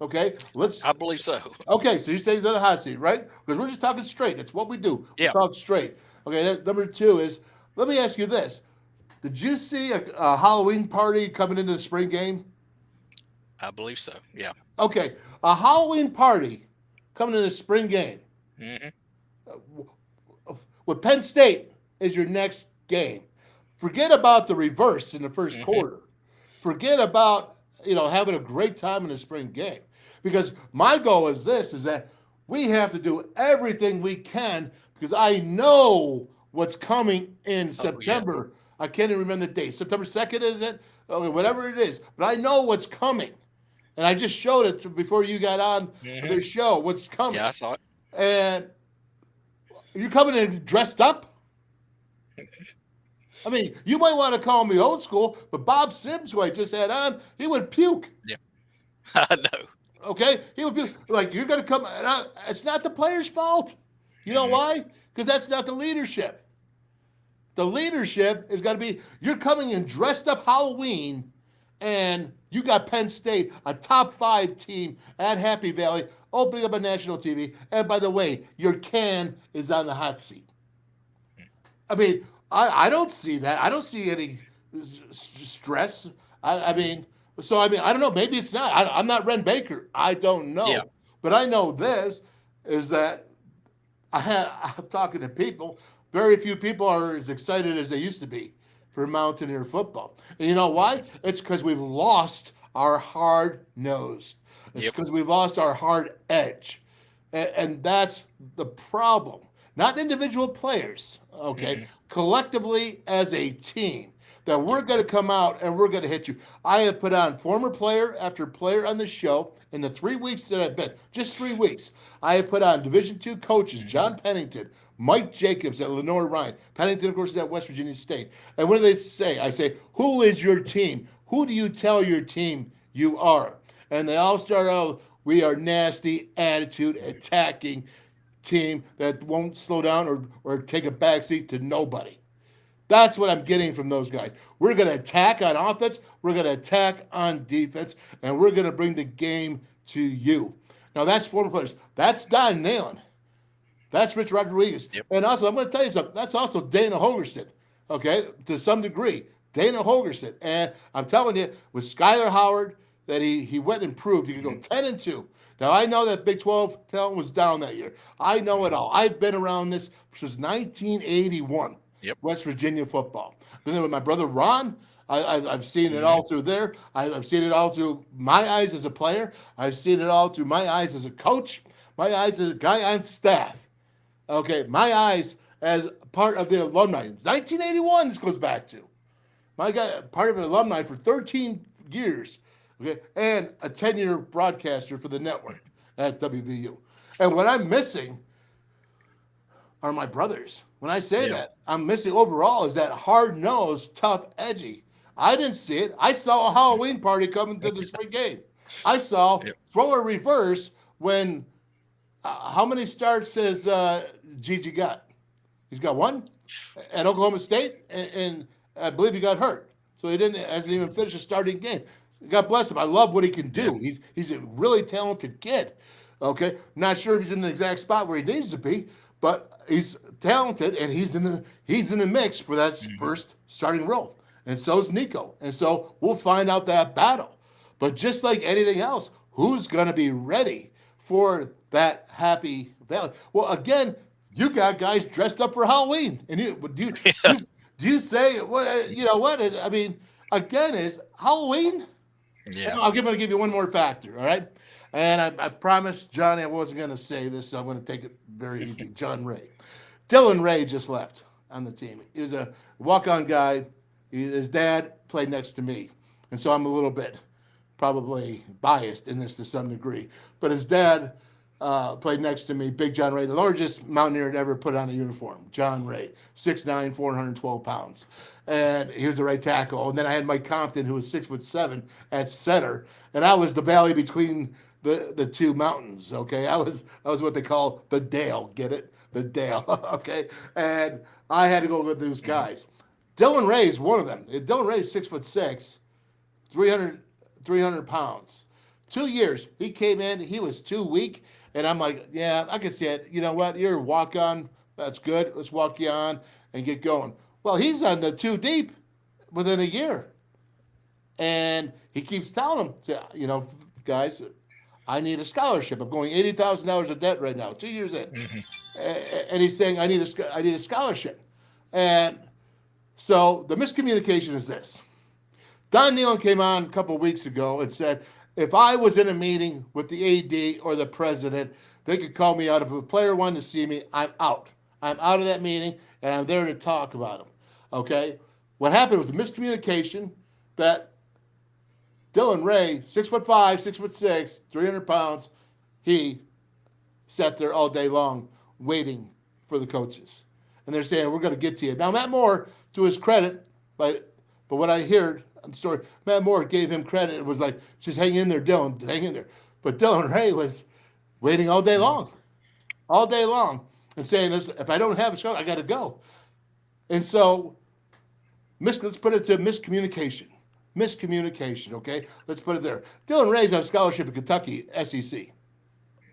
Okay, I believe so. Okay, so you say he's on the hot seat, right? Because we're just talking straight. That's what we do. We talk straight. Okay, number two is, let me ask you this. Did you see a Halloween party coming into the spring game? I believe so, yeah. Okay, a Halloween party coming into the spring game. With Penn State is your next game. Forget about the reverse in the first quarter. Forget about having a great time in the spring game. Because my goal is this, is that we have to do everything we can, because I know what's coming in September. I can't even remember the date. September 2nd, is it? Whatever it is. But I know what's coming. And I just showed it before you got on the show, what's coming. Yeah, I saw it. And you coming in dressed up? I mean, you might want to call me old school, but Bob Sims, who I just had on, he would puke. Yeah, I know. Okay? He would puke. Like, you're going to come. It's not the player's fault. You know why? Because that's not the leadership. The leadership is got to be, you're coming in dressed up Halloween, and you got Penn State, a top 5 team at Happy Valley, opening up a national TV. And by the way, your can is on the hot seat. I mean, I don't see that. I don't see any stress. I mean, I don't know. Maybe it's not. I'm not Ren Baker. I don't know. Yeah. But I know this is that I'm talking to people. Very few people are as excited as they used to be for Mountaineer football. And you know why? It's because we've lost our hard nose. It's because we've lost our hard edge. And that's the problem. Not individual players, okay? Collectively as a team, that we're going to come out and we're going to hit you. I have put on former player after player on the show in the 3 weeks that I've been, just 3 weeks. I have put on Division II coaches, John Pennington, Mike Jacobs at Lenore Ryan. Pennington, of course, is at West Virginia State. And what do they say? I say, who is your team? Who do you tell your team you are? And they all start out, we are nasty, attitude, attacking team that won't slow down or take a backseat to nobody. That's what I'm getting from those guys. We're going to attack on offense, we're going to attack on defense, and we're going to bring the game to you. Now, that's former players. That's Don Nalen. That's Rich Rodriguez. Yep. And also, I'm going to tell you something. That's also Dana Holgerson, okay, to some degree. Dana Holgerson. And I'm telling you, with Skyler Howard, that he went and proved he could go 10-2. Now, I know that Big 12 talent was down that year. I know it all. I've been around this since 1981, West Virginia football. Been there with my brother Ron. I've seen it all through there. I've seen it all through my eyes as a player. I've seen it all through my eyes as a coach, my eyes as a guy on staff. Okay, my eyes as part of the alumni. 1981, this goes back to. My guy, part of an alumni for 13 years. Okay, and a 10-year broadcaster for the network at WVU. And what I'm missing are my brothers. When I say that, I'm missing overall is that hard-nosed, tough, edgy. I didn't see it. I saw a Halloween party coming to the spring game. I saw throw a reverse when how many starts has Gigi got? He's got one at Oklahoma State, and I believe he got hurt. So he hasn't even finished a starting game. God bless him. I love what he can do. He's a really talented kid. Okay, not sure if he's in the exact spot where he needs to be, but he's talented and he's in the mix for that first starting role. And so is Nico. And so we'll find out that battle. But just like anything else, who's going to be ready for that Happy Valley? Well, again, you got guys dressed up for Halloween, and do you say, well, you know what? I mean, again, is Halloween. Yeah. I'm going to give you one more factor, all right? And I promised Johnny I wasn't going to say this, so I'm going to take it very easy. John Ray. Dylan Ray just left on the team. He was a walk-on guy. His dad played next to me, and so I'm a little bit probably biased in this to some degree. But his dad played next to me, Big John Ray, the largest Mountaineer to ever put on a uniform. John Ray, 6'9", 412 pounds. And he was the right tackle. And then I had Mike Compton, who was 6'7" at center. And I was the valley between the two mountains, okay? I was what they call the Dale, get it? The Dale, okay? And I had to go with those guys. Dylan Ray is one of them. Dylan Ray is 6'6", 300 pounds. 2 years, he came in, he was too weak. And I'm like, yeah, I can see it. You know what? You're a walk-on. That's good. Let's walk you on and get going. Well, he's on the 2 deep within a year. And he keeps telling them, you know, guys, I need a scholarship. I'm going $80,000 of debt right now, 2 years in. And he's saying, I need a scholarship. And so the miscommunication is this. Don Nalen came on a couple of weeks ago and said, if I was in a meeting with the AD or the president, they could call me out. If a player wanted to see me, I'm out. I'm out of that meeting, and I'm there to talk about him. Okay? What happened was a miscommunication that Dylan Ray, 6'5", 6'6", 300 pounds, he sat there all day long waiting for the coaches. And they're saying, we're going to get to you. Now, Matt Moore, to his credit, but what I heard on the story, Matt Moore gave him credit. It was like, just hang in there, Dylan, hang in there. But Dylan Ray was waiting all day long, and saying, listen, if I don't have a shot, I got to go. And so, let's put it to miscommunication. Miscommunication, okay? Let's put it there. Dylan Ray's on scholarship in Kentucky, SEC.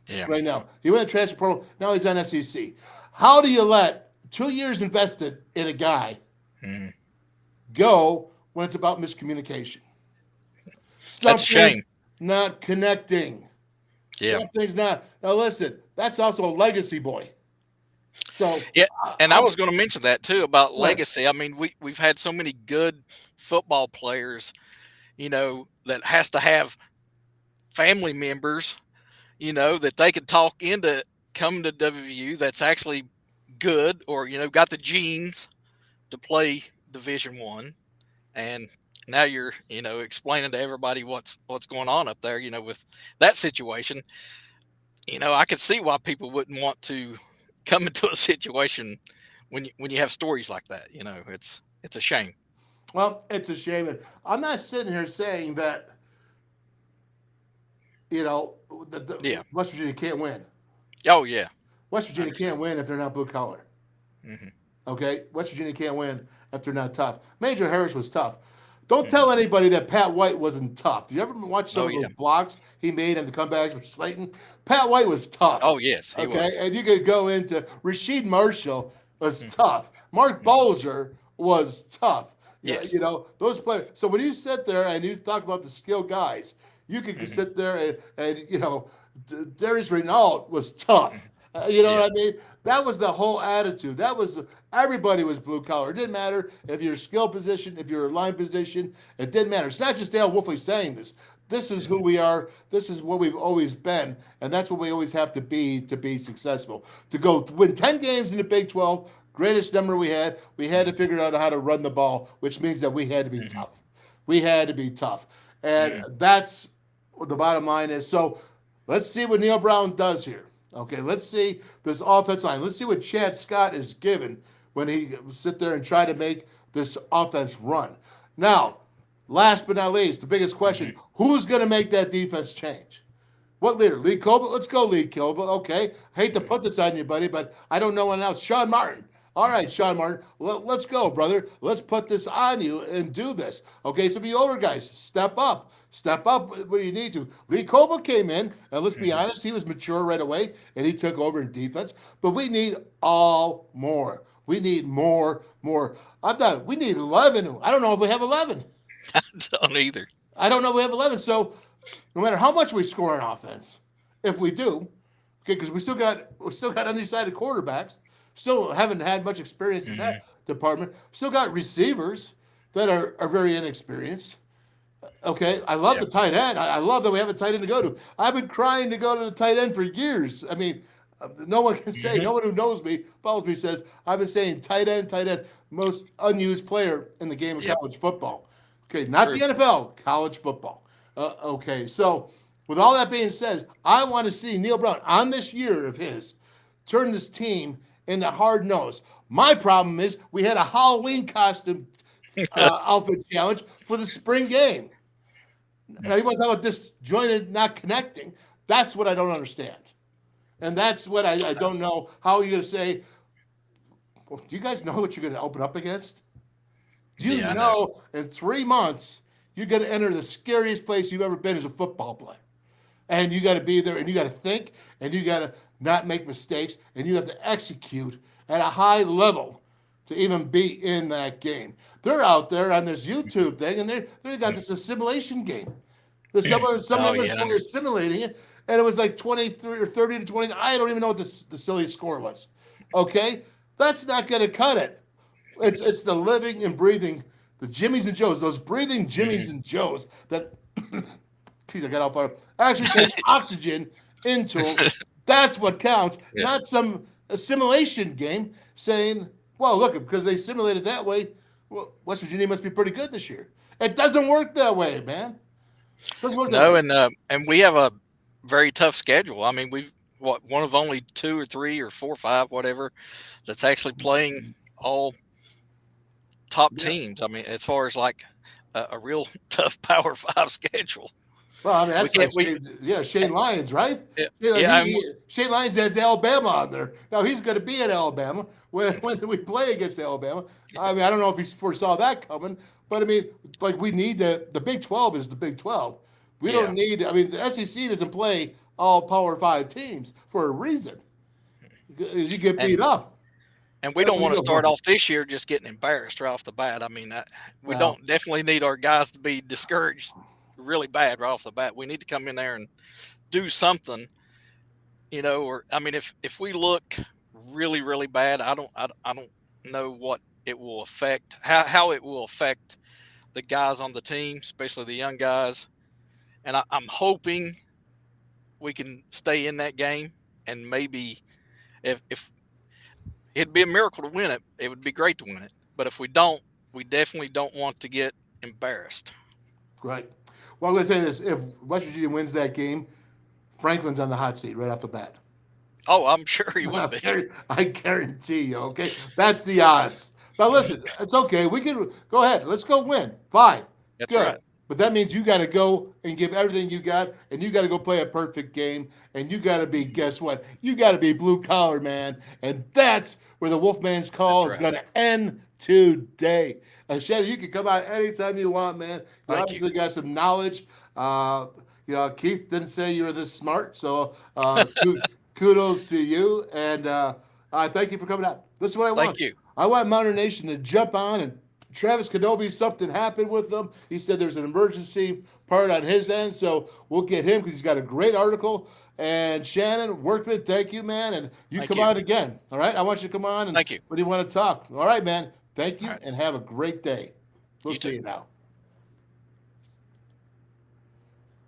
Yeah. Right now. He went to transfer portal. Now he's on SEC. How do you let 2 years invested in a guy go when it's about miscommunication? That's a shame. Not connecting. Yeah. Something's not. Now listen, that's also a legacy boy. So yeah, and I was going to mention that too about legacy. I mean, we've had so many good football players, that has to have family members, that they could talk into coming to WVU that's actually good, or got the genes to play Division I. And now you're explaining to everybody what's going on up there, with that situation. I could see why people wouldn't want to come into a situation when you have stories like that. It's a shame. Well, it's a shame. And I'm not sitting here saying that West Virginia can't win. Oh yeah. West Virginia can't win if they're not blue collar. Okay, West Virginia can't win if they're not tough. Major Harris was tough. Don't tell anybody that Pat White wasn't tough. Do you ever watch some of those blocks he made and the comebacks for Slayton? Pat White was tough. Oh yes, he was. And you could go into Rasheed Marshall was tough. Mark Bolger was tough. Yes. Those players. So when you sit there and you talk about the skill guys, you could sit there and Darius Renault was tough. What I mean? That was the whole attitude. That was everybody was blue collar. It didn't matter if you're a skill position, if you're a line position. It didn't matter. It's not just Dale Wolfley saying this. This is who we are. This is what we've always been, and that's what we always have to be successful. To go win 10 games in the Big 12, greatest number we had to figure out how to run the ball, which means that we had to be tough. We had to be tough, and that's what the bottom line is. So let's see what Neil Brown does here. Okay, let's see this offense line. Let's see what Chad Scott is given when he sit there and try to make this offense run. Now, last but not least, the biggest question, who's going to make that defense change? What leader? Lee Colbert? Let's go, Lee Colbert. Okay, hate to put this on you, buddy, but I don't know anyone else. Sean Martin. All right, Sean Martin, let's go, brother. Let's put this on you and do this. Okay, some of you older guys, step up. Step up where you need to. Lee Colbert came in, and let's be honest, he was mature right away, and he took over in defense. But we need all more. We need more. I'm done. We need 11. I don't know if we have 11. I don't either. I don't know if we have 11. So no matter how much we score on offense, if we do, okay, because we still got undecided quarterbacks, still haven't had much experience in that department, still got receivers that are very inexperienced. Okay, I love the tight end. I love that we have a tight end to go to. I've been crying to go to the tight end for years. I mean, no one can say, no one who knows me, follows me, says, I've been saying tight end, most unused player in the game of college football. Okay, not the NFL, college football. Okay, so with all that being said, I want to see Neil Brown on this year of his turn this team into hard nose. My problem is we had a Halloween costume outfit challenge for the spring game. Now you want to talk about disjointed, not connecting. That's what I don't understand. And that's what I don't know how you're going to say, well, do you guys know what you're going to open up against? Do you know in 3 months you're going to enter the scariest place you've ever been as a football player? And you got to be there, and you got to think, and you got to not make mistakes, and you have to execute at a high level to even be in that game. They're out there on this YouTube thing, and they got this assimilation game. There's some of us players simulating it, and it was like 23 or 30 to 20. I don't even know what the silly score was. Okay, that's not going to cut it. It's the living and breathing, the Jimmies and Joes, those breathing Jimmies and Joes that. Geez, I got off on actually take oxygen into them. That's what counts, not some assimilation game saying, well, look, because they simulated that way, well, West Virginia must be pretty good this year. It doesn't work that way, man. It doesn't work that way. And we have a very tough schedule. I mean, we've one of only 2 or 3 or 4 or 5, whatever, that's actually playing all top teams. I mean, as far as like a real tough Power 5 schedule. Well, I mean, We that's can't. like Shane Lyons, right? Yeah, You know, yeah, and Shane Lyons has Alabama on there. Now he's going to be at Alabama when we play against Alabama. I mean, I don't know if he foresaw that coming, but I mean, like we need the Big 12 is the Big 12. We yeah. don't need. I mean, the SEC doesn't play all Power 5 teams for a reason. You get beat and up. and we That's don't what you want to go start for. off this year just getting embarrassed right off the bat. I mean, we Well, don't definitely need our guys to be discouraged really bad right off the bat. We need to come in there and do something, or I mean, if we look really really bad, I don't know what it will affect, how it will affect the guys on the team, especially the young guys. And I'm hoping we can stay in that game, and maybe if it'd be a miracle to win it, it would be great to win it. But if we don't, we definitely don't want to get embarrassed. right. Well, I'm going to tell you this: if West Virginia wins that game, Franklin's on the hot seat right off the bat. Oh, I'm sure he would be. I guarantee you. Okay, that's the odds. Now listen, it's okay. We can go ahead. Let's go win. Fine, That's good. right. But that means you got to go and give everything you got, and you got to go play a perfect game, and you got to be. Guess what? You got to be blue collar, man, and that's where the Wolfman's call That's is right. going to end today. And Shannon, you can come out anytime you want, man. You Thank obviously got some knowledge. Keith didn't say you were this smart, so kudos to you, and thank you for coming out. This is what I want. Thank you. I want Modern Nation to jump on, and Travis Knobbe, something happened with him. He said there's an emergency part on his end, so we'll get him because he's got a great article. And Shannon Workmen, thank you, man, and you Thank come you. on again. All right, I want you to come on. And Thank you. What do you want to talk? All right, man. Thank you, All right. and have a great day. We'll You see too. you now.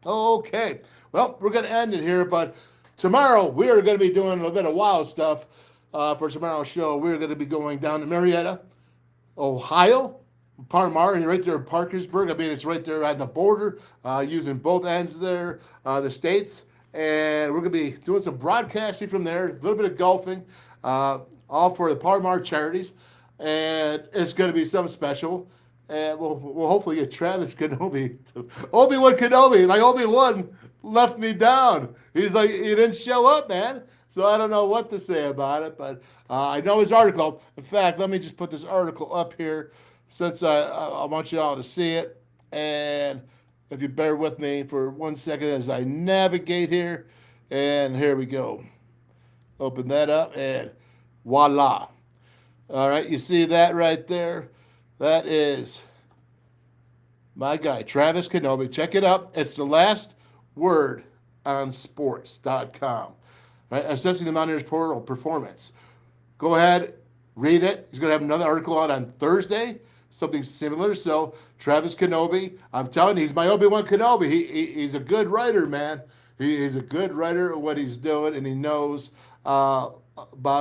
Okay. Well, we're going to end it here, but tomorrow we are going to be doing a little bit of wild stuff for tomorrow's show. We're going to be going down to Marietta, Ohio, Parmar, and right there in Parkersburg. I mean, it's right there on the border, using both ends there, the states. And we're going to be doing some broadcasting from there, a little bit of golfing, all for the Parmar charities. And it's going to be something special. And we'll hopefully get Travis Knobbe. Obi-Wan Kenobi, like Obi-Wan left me down. He's like, he didn't show up, man. So I don't know what to say about it, but I know his article. In fact, let me just put this article up here since I want you all to see it. And if you bear with me for 1 second as I navigate here. And here we go. Open that up and voila. All right, you see that right there? That is my guy, Travis Knobbe. Check it out. It's the last word on sports.com. Right? Assessing the Mountaineers portal performance. Go ahead, read it. He's going to have another article out on Thursday, something similar. So, Travis Knobbe, I'm telling you, he's my Obi-Wan Kenobi. He's a good writer, man. He's a good writer of what he's doing, and he knows about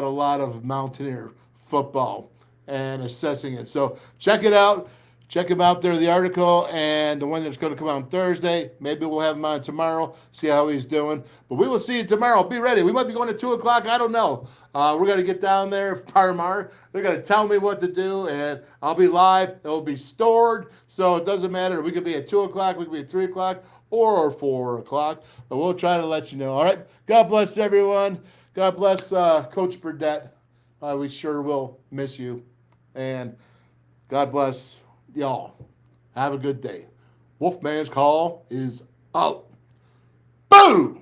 a lot of Mountaineer football and assessing it. So check it out. Check him out there, the article, and the one that's going to come out on Thursday. Maybe we'll have him on tomorrow, see how he's doing. But we will see you tomorrow. Be ready. We might be going at 2 o'clock. I don't know. We're going to get down there, Parmar. They're going to tell me what to do, and I'll be live. It'll be stored, so it doesn't matter. We could be at 2 o'clock, we could be at 3 o'clock, or 4 o'clock. But we'll try to let you know. All right? God bless everyone. God bless Coach Burdett. We sure will miss you. And God bless y'all. Have a good day. Wolfman's call is out. Boom!